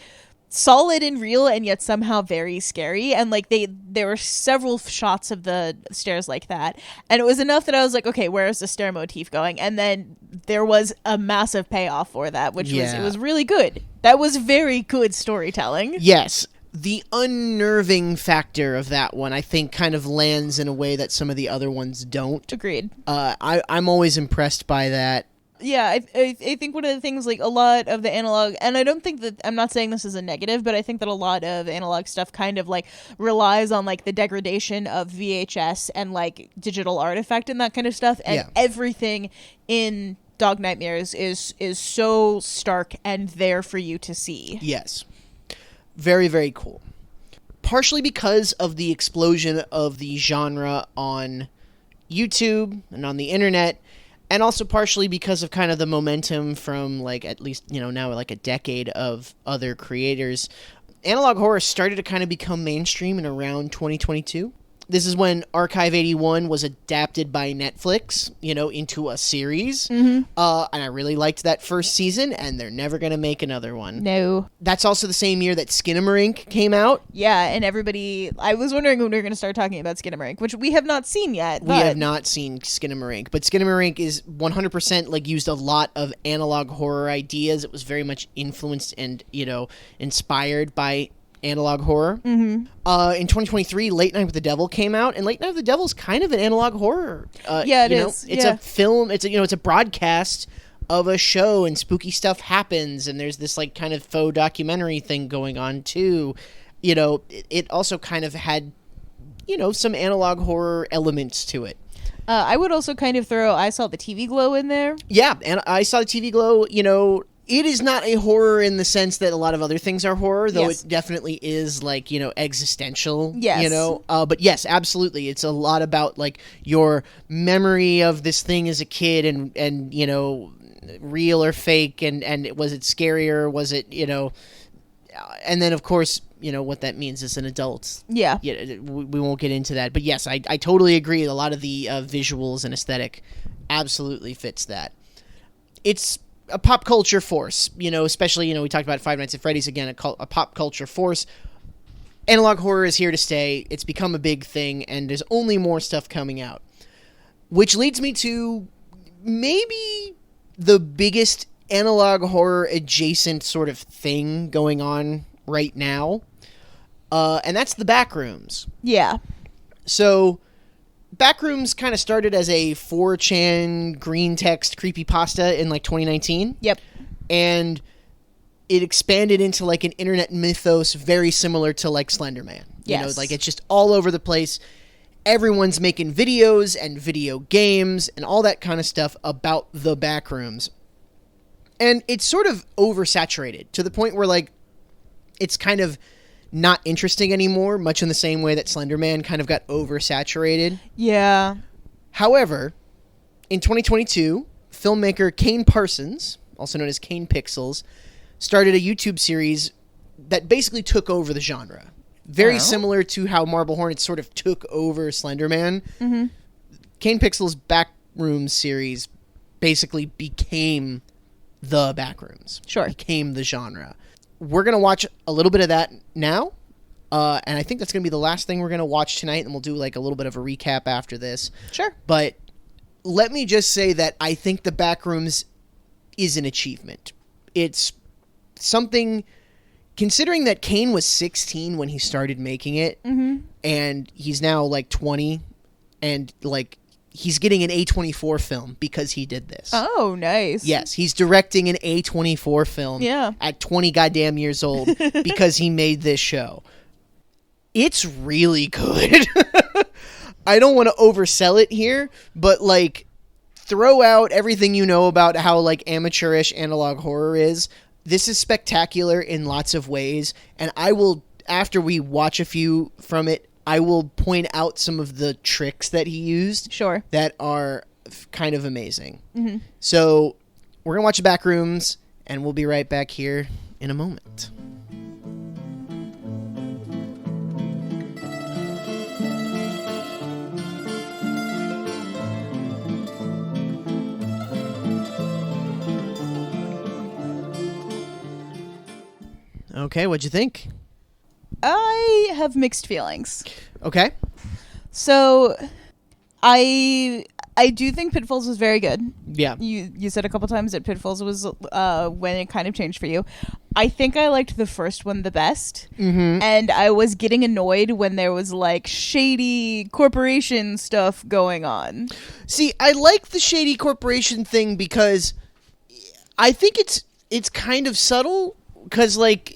solid and real and yet somehow very scary. And like there were several shots of the stairs like that, and it was enough that I was like, okay, where is the stair motif going? And then there was a massive payoff for that, which was really good. That was very good storytelling. Yes. The unnerving factor of that one, I think, kind of lands in a way that some of the other ones don't. Agreed. I'm always impressed by that. Yeah, I think one of the things, like, a lot of the analog, and I don't think that, I'm not saying this is a negative, but I think that a lot of analog stuff kind of, like, relies on, like, the degradation of VHS and, like, digital artifact and that kind of stuff, and everything in Dog Nightmares is so stark and there for you to see. Yes. Very, very cool. Partially because of the explosion of the genre on YouTube and on the internet, and also partially because of kind of the momentum from, like, at least, now like a decade of other creators, analog horror started to kind of become mainstream in around 2022. This is when Archive 81 was adapted by Netflix, into a series. And I really liked that first season, and they're never going to make another one. No. That's also the same year that Skinamarink came out. Yeah, and I was wondering when we were going to start talking about Skinamarink, which we have not seen yet. We have not seen Skinamarink, but Skinamarink is 100% like used a lot of analog horror ideas. It was very much influenced and, inspired by analog horror. In 2023, Late Night with the Devil came out, and Late Night with the Devil is kind of an analog horror. It is. It's a film. It's a broadcast of a show, and spooky stuff happens, and there's this like kind of faux documentary thing going on too. It also kind of had some analog horror elements to it. I would also kind of throw I Saw the TV Glow in there. Yeah, and I Saw the TV Glow. It is not a horror in the sense that a lot of other things are horror, though it definitely is, like, existential, but yes, absolutely. It's a lot about, like, your memory of this thing as a kid and real or fake, and was it scary or was it, and then, of course, what that means as an adult. Yeah. We won't get into that. But yes, I totally agree. A lot of the visuals and aesthetic absolutely fits that. It's a pop culture force, especially, we talked about Five Nights at Freddy's again, a pop culture force. Analog horror is here to stay. It's become a big thing, and there's only more stuff coming out. Which leads me to maybe the biggest analog horror adjacent sort of thing going on right now. And that's the Backrooms. Yeah. So Backrooms kind of started as a 4chan green text creepypasta in like 2019. Yep. And it expanded into like an internet mythos very similar to like Slender Man. Yes. Like it's just all over the place. Everyone's making videos and video games and all that kind of stuff about the Backrooms. And it's sort of oversaturated to the point where like it's kind of not interesting anymore, much in the same way that Slender Man kind of got oversaturated. Yeah. However, in 2022, filmmaker Kane Parsons, also known as Kane Pixels, started a YouTube series that basically took over the genre. Very similar to how Marble Hornets sort of took over Slender Man. Mm-hmm. Kane Pixels' Backrooms series basically became the Backrooms. Sure. Became the genre. We're going to watch a little bit of that now. And I think that's going to be the last thing we're going to watch tonight. And we'll do like a little bit of a recap after this. Sure. But let me just say that I think the Backrooms is an achievement. It's something, considering that Kane was 16 when he started making it, and he's now like 20, and like he's getting an A24 film because he did this. Oh, nice. Yes, he's directing an A24 film at 20 goddamn years old because he made this show. It's really good. I don't want to oversell it here, but like throw out everything you know about how like amateurish analog horror is. This is spectacular in lots of ways, and I will, after we watch a few from it, I will point out some of the tricks that he used. Sure. That are kind of amazing. Mm-hmm. So we're going to watch Backrooms, and we'll be right back here in a moment. Okay, what'd you think? I have mixed feelings. Okay. So, I do think Pitfalls was very good. Yeah. You said a couple times that Pitfalls was when it kind of changed for you. I think I liked the first one the best. Mm-hmm. And I was getting annoyed when there was like shady corporation stuff going on. See, I like the shady corporation thing because I think it's kind of subtle, because like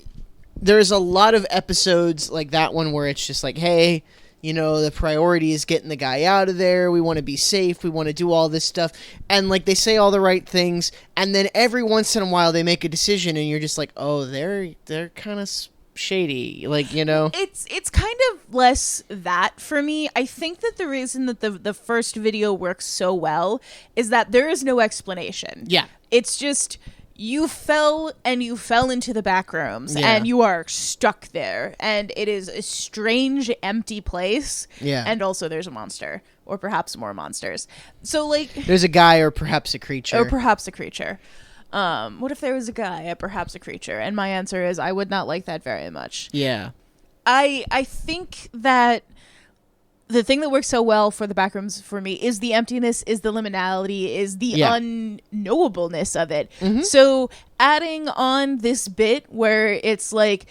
there's a lot of episodes like that one where it's just like, hey, you know, the priority is getting the guy out of there. We want to be safe. We want to do all this stuff. And like they say all the right things. And then every once in a while they make a decision and you're just like, oh, they're kind of shady. Like, you know, it's kind of less that for me. I think that the reason that the first video works so well is that there is no explanation. Yeah. It's just, you fell into the Backrooms and you are stuck there, and it is a strange empty place. Yeah. And also there's a monster, or perhaps more monsters. So like there's a guy or perhaps a creature. What if there was a guy or perhaps a creature? And my answer is I would not like that very much. Yeah. I think that the thing that works so well for the Backrooms for me is the emptiness, is the liminality, is the unknowableness of it. Mm-hmm. So adding on this bit where it's like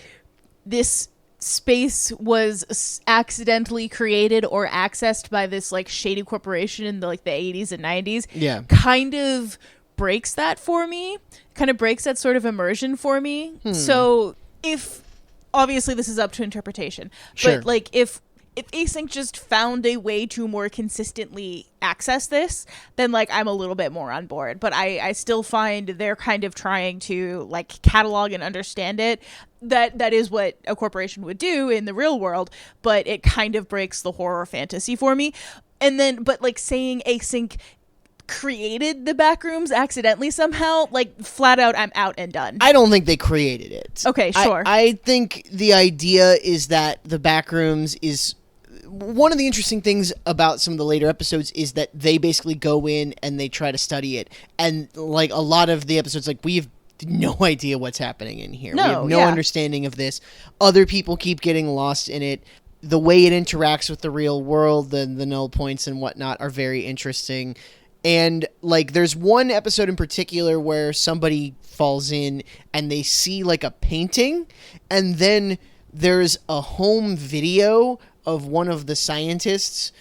this space was accidentally created or accessed by this like shady corporation in the 80s and 90s, kind of breaks that for me, kind of breaks that sort of immersion for me. So if, obviously this is up to interpretation, but like if Async just found a way to more consistently access this, then like I'm a little bit more on board. But I still find they're kind of trying to like catalog and understand it. That is what a corporation would do in the real world, but it kind of breaks the horror fantasy for me. And then, but like saying Async created the Backrooms accidentally somehow, like flat out, I'm out and done. I don't think they created it. Okay, sure. I think the idea is that the Backrooms is... One of the interesting things about some of the later episodes is that they basically go in and they try to study it. And like a lot of the episodes, like we have no idea what's happening in here. We have no understanding of this. Other people keep getting lost in it. The way it interacts with the real world, the null points and whatnot are very interesting. And like there's one episode in particular where somebody falls in and they see like a painting, and then there's a home video of one of the scientists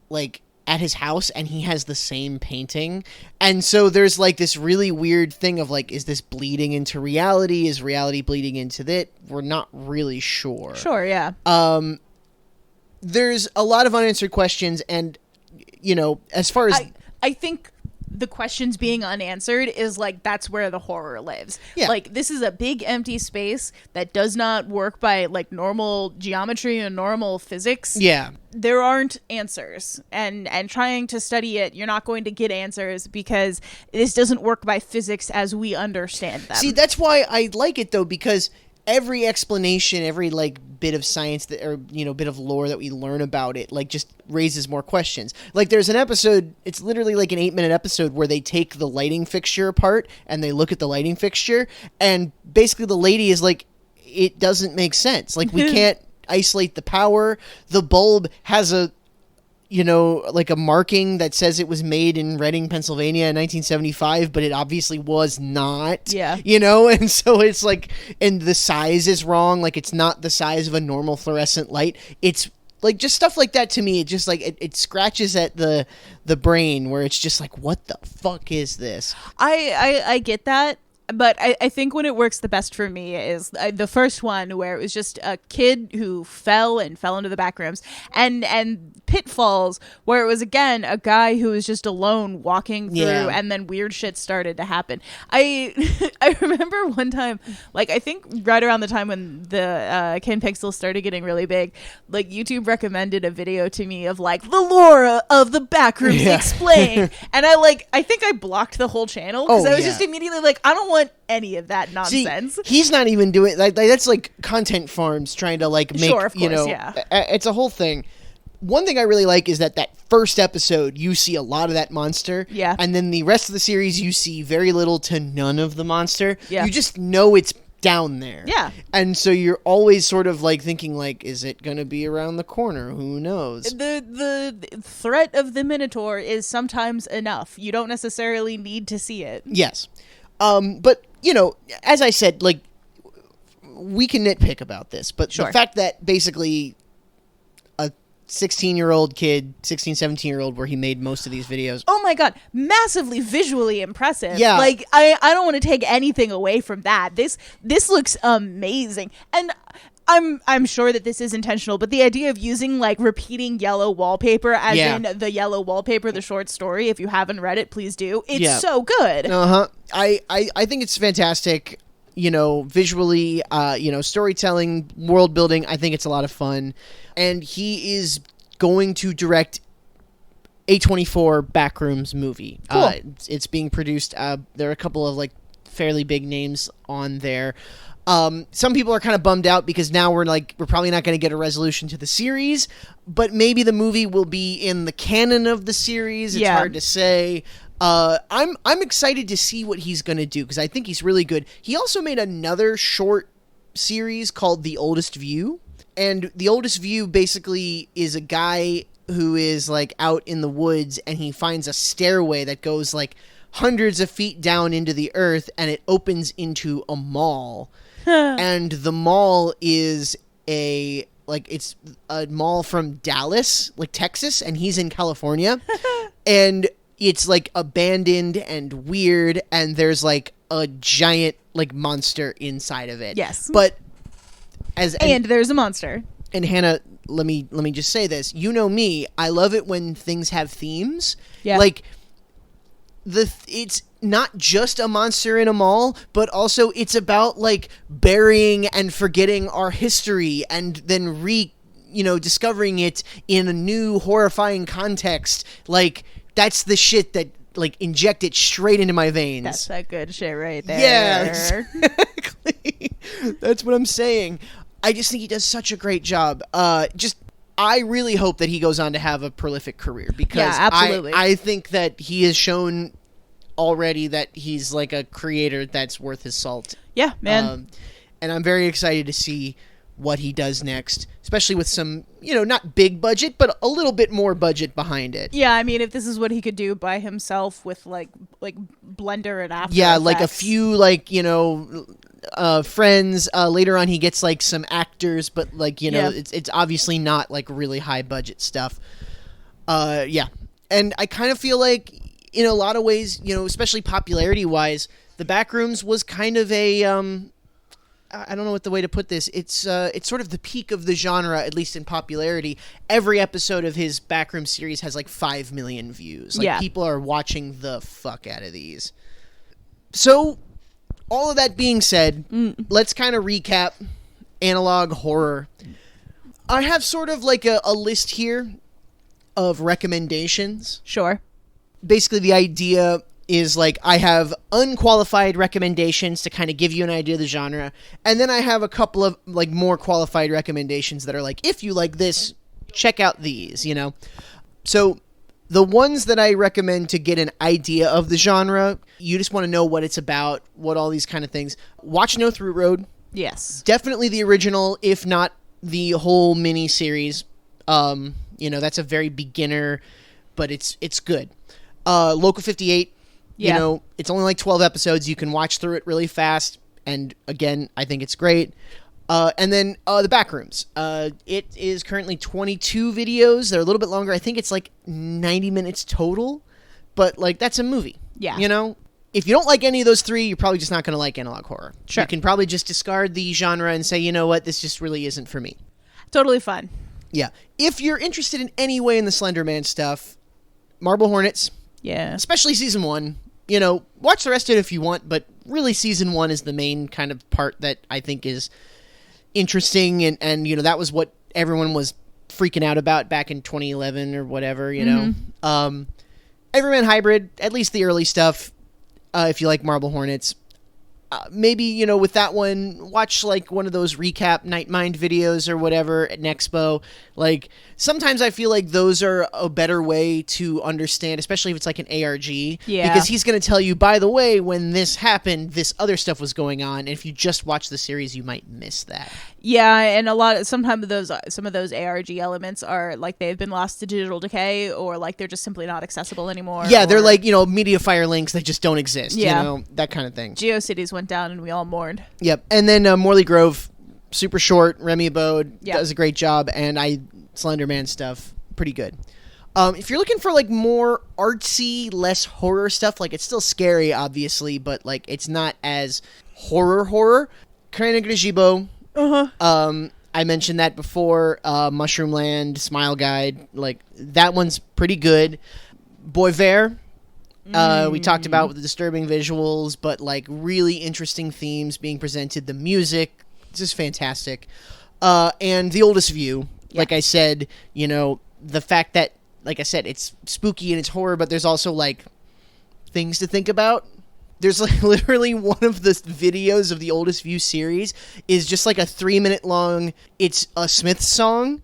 like at his house, and he has the same painting. And so there's like this really weird thing of like, is this bleeding into reality? Is reality bleeding into that? We're not really sure. Sure, yeah. There's a lot of unanswered questions, and you know, as far as I think the questions being unanswered is like that's where the horror lives. Yeah. Like this is a big empty space that does not work by like normal geometry and normal physics. Yeah. There aren't answers, and trying to study it, you're not going to get answers because this doesn't work by physics as we understand them. See, that's why I like it though, because every explanation, every like bit of science that, or bit of lore that we learn about it, like just raises more questions. Like there's an episode, it's literally like an 8-minute episode where they take the lighting fixture apart and they look at the lighting fixture, and basically the lady is like, it doesn't make sense. Like we can't isolate the power. The bulb has a like a marking that says it was made in Reading, Pennsylvania in 1975, but it obviously was not. Yeah. And so it's like, and the size is wrong. Like it's not the size of a normal fluorescent light. It's like just stuff like that to me. It just like it scratches at the brain where it's just like, what the fuck is this? I get that. But I think when it works the best for me is the first one where it was just a kid who fell into the backrooms, and pitfalls where it was again a guy who was just alone walking through, and then weird shit started to happen. I remember one time, like I think right around the time when the Ken Pixel started getting really big, like YouTube recommended a video to me of like the lore of the Backrooms explained, and I think I blocked the whole channel because I was just immediately like, I don't want any of that nonsense. See, he's not even doing like that's like content farms trying to like make of course, it's a whole thing. One thing I really like is that first episode you see a lot of that monster, and then the rest of the series you see very little to none of the monster. You just know it's down there, and so you're always sort of like thinking like, is it gonna be around the corner? Who knows? The threat of the Minotaur is sometimes enough. You don't necessarily need to see it. Yes. But, as I said, like, we can nitpick about this, but the fact that basically a 16-year-old kid, 16, 17-year-old, where he made most of these videos. Oh my God, massively visually impressive. Yeah. Like, I don't want to take anything away from that. This looks amazing. And I'm sure that this is intentional, but the idea of using like repeating yellow wallpaper as in the yellow wallpaper, the short story, if you haven't read it, please do. It's so good. I think it's fantastic. Visually, storytelling, world building. I think it's a lot of fun. And he is going to direct A24 Backrooms movie. Cool. It's being produced. There are a couple of like fairly big names on there. Some people are kind of bummed out because now we're probably not going to get a resolution to the series, but maybe the movie will be in the canon of the series. It's hard to say. I'm excited to see what he's going to do because I think he's really good. He also made another short series called The Oldest View, and The Oldest View basically is a guy who is like out in the woods and he finds a stairway that goes like hundreds of feet down into the earth, and it opens into a mall. And the mall is it's a mall from Dallas, like Texas, and he's in California. And it's like abandoned and weird, and there's like a giant like monster inside of it. Yes. But and there's a monster. And Hannah, let me just say this. You know me, I love it when things have themes. Yeah. Like it's not just a monster in a mall, but also it's about like burying and forgetting our history and then discovering it in a new horrifying context. Like that's the shit that like inject it straight into my veins. That's that good shit right there. Yeah, exactly. That's what I'm saying. I just think he does such a great job. I really hope that he goes on to have a prolific career because absolutely. I think that he has shown already that he's like a creator that's worth his salt. Yeah, man. And I'm very excited to see what he does next, especially with some, not big budget, but a little bit more budget behind it. Yeah, I mean, if this is what he could do by himself with like Blender and After Effects. Effects. Like a few friends. Later on, he gets like some actors, but it's obviously not like really high budget stuff. And I kind of feel like in a lot of ways, especially popularity wise, the Backrooms was kind of a I don't know what the way to put this. It's sort of the peak of the genre, at least in popularity. Every episode of his Backrooms series has like 5 million views. Like, people are watching the fuck out of these. So, all of that being said, let's kind of recap analog horror. I have sort of like a list here of recommendations. Sure. Basically, the idea is like I have unqualified recommendations to kind of give you an idea of the genre, and then I have a couple of like more qualified recommendations that are like, if you like this, check out these, you know? So the ones that I recommend to get an idea of the genre, you just want to know what it's about, what all these kind of things. Watch No Through Road. Yes. Definitely the original, if not the whole mini series. You know, that's a very beginner, but it's good. Local 58. You know, it's only like 12 episodes. You can watch through it really fast. And again, I think it's great. And then the Backrooms. It is currently 22 videos. They're a little bit longer. I think it's like 90 minutes total. But like, that's a movie. Yeah. You know? If you don't like any of those three, you're probably just not going to like analog horror. Sure. You can probably just discard the genre and say, you know what, this just really isn't for me. Totally fun. Yeah. If you're interested in any way in the Slender Man stuff, Marble Hornets. Yeah. Especially season 1. You know, watch the rest of it if you want, but really season 1 is the main kind of part that I think is interesting, and you know, that was what everyone was freaking out about back in 2011 or whatever, you know. Everyman Hybrid, at least the early stuff, if you like Marble Hornets. Maybe, you know, with that one, watch like one of those recap Night Mind videos or whatever at Nexpo. Like, sometimes I feel like those are a better way to understand, especially if it's like an ARG. Yeah. Because he's going to tell you, by the way, when this happened, this other stuff was going on. And if you just watch the series, you might miss that. Yeah, and some of those ARG elements are like they've been lost to digital decay, or like they're just simply not accessible anymore. Yeah, they're like, you know, MediaFire links that just don't exist. Yeah. You know, that kind of thing. GeoCities went down and we all mourned. Yep. And then Morley Grove, super short. Remy Abode does a great job, and Slender Man stuff, pretty good. If you're looking for like more artsy, less horror stuff, like it's still scary, obviously, but like it's not as horror. Karina Grigibo. I mentioned that before. Mushroomland, Smile Guide, like that one's pretty good. Boy Vere, we talked about with the disturbing visuals, but like really interesting themes being presented. The music, just fantastic. And The Oldest View, like I said, you know, the fact that, like I said, it's spooky and it's horror, but there's also like things to think about. There's like literally one of the videos of the Oldest View series is just like a 3-minute long, it's a Smith song.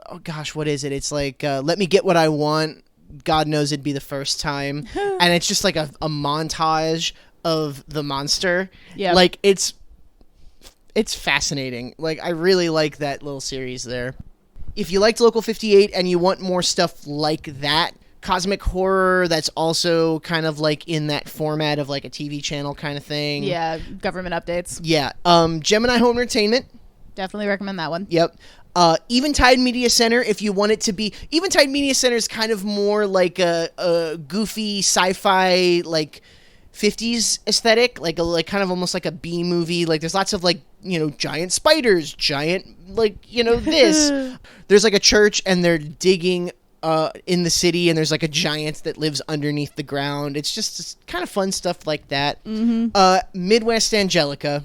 Oh gosh, what is it? It's like, Let Me Get What I Want. God knows it'd be the first time. And it's just like a montage of the monster. Yeah. Like it's fascinating. Like I really like that little series there. If you liked Local 58 and you want more stuff like that, cosmic horror that's also kind of like in that format of like a TV channel kind of thing. Yeah, government updates. Yeah. Gemini Home Entertainment. Definitely recommend that one. Yep. Eventide Media Center, if you want it to be. Eventide Media Center is kind of more like a goofy sci-fi, like 50s aesthetic, like kind of almost like a B movie. Like there's lots of like, you know, giant spiders, giant, like, you know, this. There's like a church and they're digging in the city, and there's like a giant that lives underneath the ground. It's just kind of fun stuff like that. Midwest Angelica,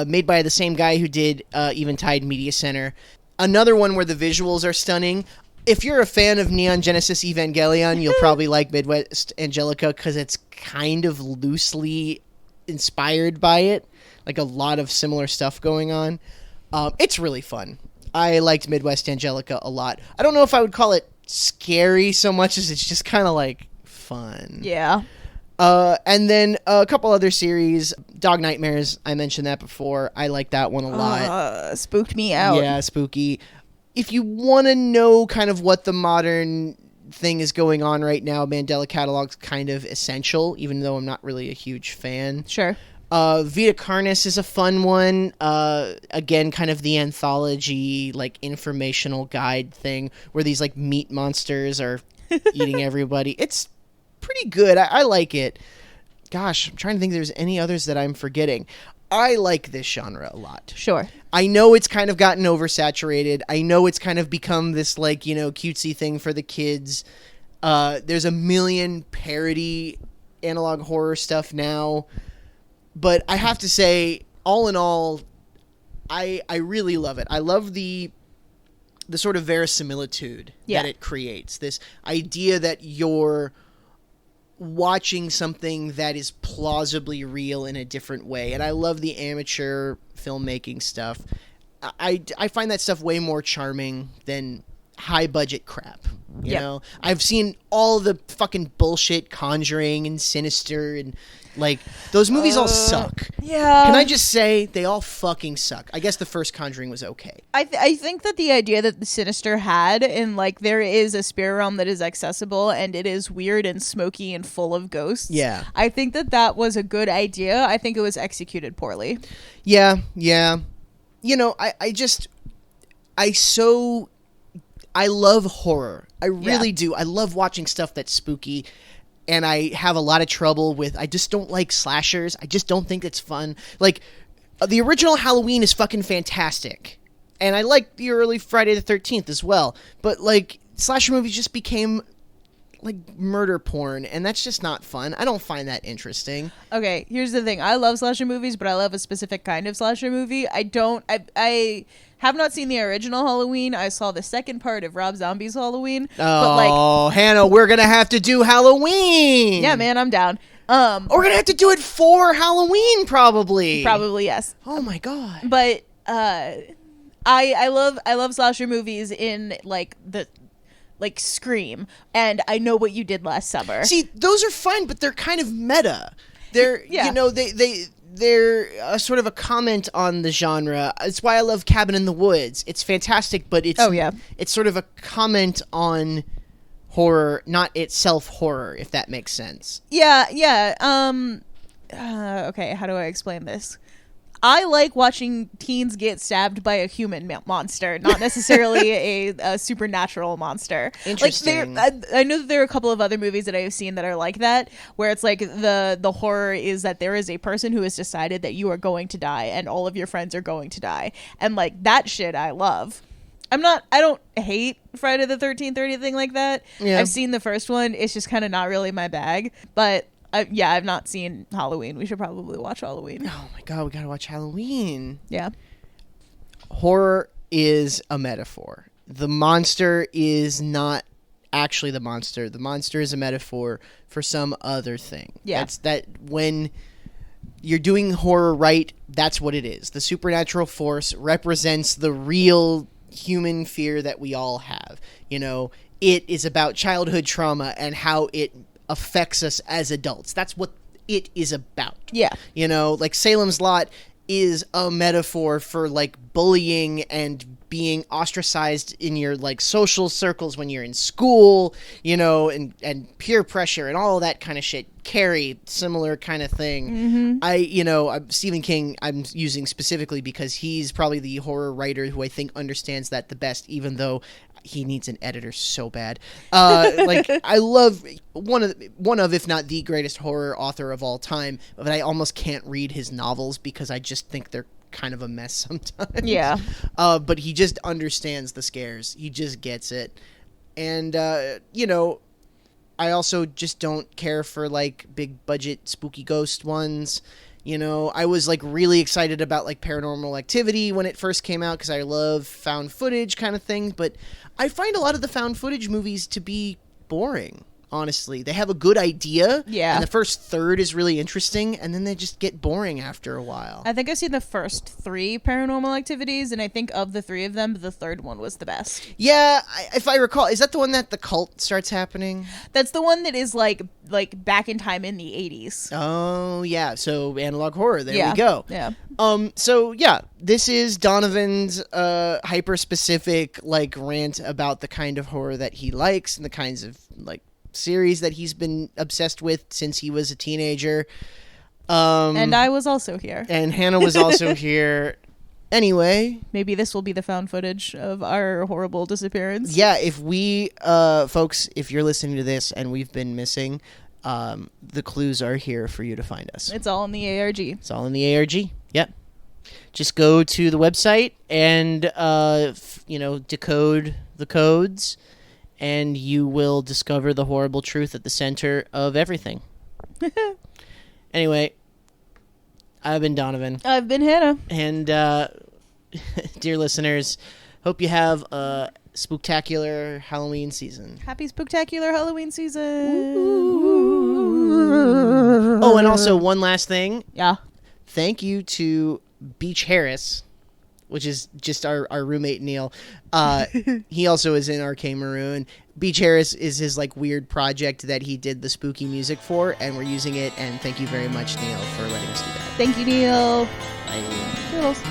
made by the same guy who did Eventide Media Center. Another one where the visuals are stunning. If you're a fan of Neon Genesis Evangelion, you'll probably like Midwest Angelica because it's kind of loosely inspired by it. Like a lot of similar stuff going on. It's really fun. I liked Midwest Angelica a lot. I don't know if I would call it scary so much as it's just kind of like fun. Yeah. And then a couple other series. Dog Nightmares, I mentioned that before. I like that one a lot. Spooked me out. Yeah, spooky. If you want to know kind of what the modern thing is going on right now, Mandela Catalog's kind of essential, even though I'm not really a huge fan. Sure. Vita Carnis is a fun one. Again, kind of the anthology, like informational guide thing where these like meat monsters are eating everybody. It's pretty good. I like it. Gosh, I'm trying to think if there's any others that I'm forgetting. I like this genre a lot. Sure. I know it's kind of gotten oversaturated. I know it's kind of become this, like, you know, cutesy thing for the kids. There's a million parody analog horror stuff now. But I have to say, all in all, I really love it. I love the sort of verisimilitude that it creates. This idea that you're watching something that is plausibly real in a different way. And I love the amateur filmmaking stuff. I find that stuff way more charming than high budget crap. You know, I've seen all the fucking bullshit Conjuring and Sinister and like those movies all suck. Yeah. Can I just say they all fucking suck? I guess the first Conjuring was okay. I think that the idea that the Sinister had, and like there is a spirit realm that is accessible and it is weird and smoky and full of ghosts. Yeah. I think that was a good idea. I think it was executed poorly. Yeah. You know, I love horror. I really do. I love watching stuff that's spooky. And I have a lot of trouble with, I just don't like slashers. I just don't think it's fun. Like, the original Halloween is fucking fantastic. And I like the early Friday the 13th as well. But, like, slasher movies just became, like, murder porn. And that's just not fun. I don't find that interesting. Okay, here's the thing. I love slasher movies, but I love a specific kind of slasher movie. I have not seen the original Halloween. I saw the second part of Rob Zombie's Halloween. Oh, Hannah, we're going to have to do Halloween. Yeah, man, I'm down. We're going to have to do it for Halloween, probably. Probably, yes. Oh, my God. But I love slasher movies in, like, Scream. And I Know What You Did Last Summer. See, those are fun, but they're kind of meta. They're, you know, they're sort of a comment on the genre. It's why I love Cabin in the Woods. It's fantastic, but it's it's sort of a comment on horror, not itself horror, if that makes sense. Yeah. Okay, how do I explain this? I like watching teens get stabbed by a human monster, not necessarily a supernatural monster. Interesting. Like I know that there are a couple of other movies that I've seen that are like that, where it's like the horror is that there is a person who has decided that you are going to die and all of your friends are going to die. And like that shit I love. I don't hate Friday the 13th or anything like that. Yeah. I've seen the first one. It's just kind of not really my bag. But I've not seen Halloween. We should probably watch Halloween. Oh my God, we gotta watch Halloween. Yeah. Horror is a metaphor. The monster is not actually the monster. The monster is a metaphor for some other thing. Yeah. That when you're doing horror right, that's what it is. The supernatural force represents the real human fear that we all have. You know, it is about childhood trauma and how it affects us as adults. That's what it is about. Yeah. You know, like Salem's Lot is a metaphor for like bullying and being ostracized in your like social circles when you're in school, you know, and peer pressure and all that kind of shit. Carrie, similar kind of thing. Mm-hmm. Stephen King I'm using specifically because he's probably the horror writer who I think understands that the best, even though he needs an editor so bad. Like I love one of if not the greatest horror author of all time, but I almost can't read his novels because I just think they're kind of a mess sometimes. Yeah. But he just understands the scares. He just gets it. And I also just don't care for like big budget spooky ghost ones. You know, I was like really excited about like Paranormal Activity when it first came out because I love found footage kind of things, but I find a lot of the found footage movies to be boring. Honestly, they have a good idea. Yeah. And the first third is really interesting, and then they just get boring after a while. I think I've seen the first 3 Paranormal Activities, and I think of the 3 of them, the third one was the best. Yeah, if I recall, is that the one that the cult starts happening? That's the one that is like back in time in the 80s. Oh, yeah. So analog horror. There we go. Yeah. So yeah, this is Donovan's hyper specific like rant about the kind of horror that he likes and the kinds of like series that he's been obsessed with since he was a teenager. And I was also here. And Hannah was also here. Anyway, maybe this will be the found footage of our horrible disappearance. Yeah, if we folks, if you're listening to this and we've been missing, the clues are here for you to find us. It's all in the ARG. It's all in the ARG. Yep. Just go to the website and, decode the codes, and you will discover the horrible truth at the center of everything. Anyway, I've been Donovan. I've been Hannah. And, dear listeners, hope you have a spooktacular Halloween season. Happy Spooktacular Halloween season. Ooh. Oh, and also one last thing. Yeah. Thank you to Beach Harris, which is just our roommate Neil. He also is in Arcane Maroon. Beach Harris is his weird project that he did the spooky music for, and we're using it. And thank you very much, Neil, for letting us do that. Thank you, Neil. Bye. Toodles.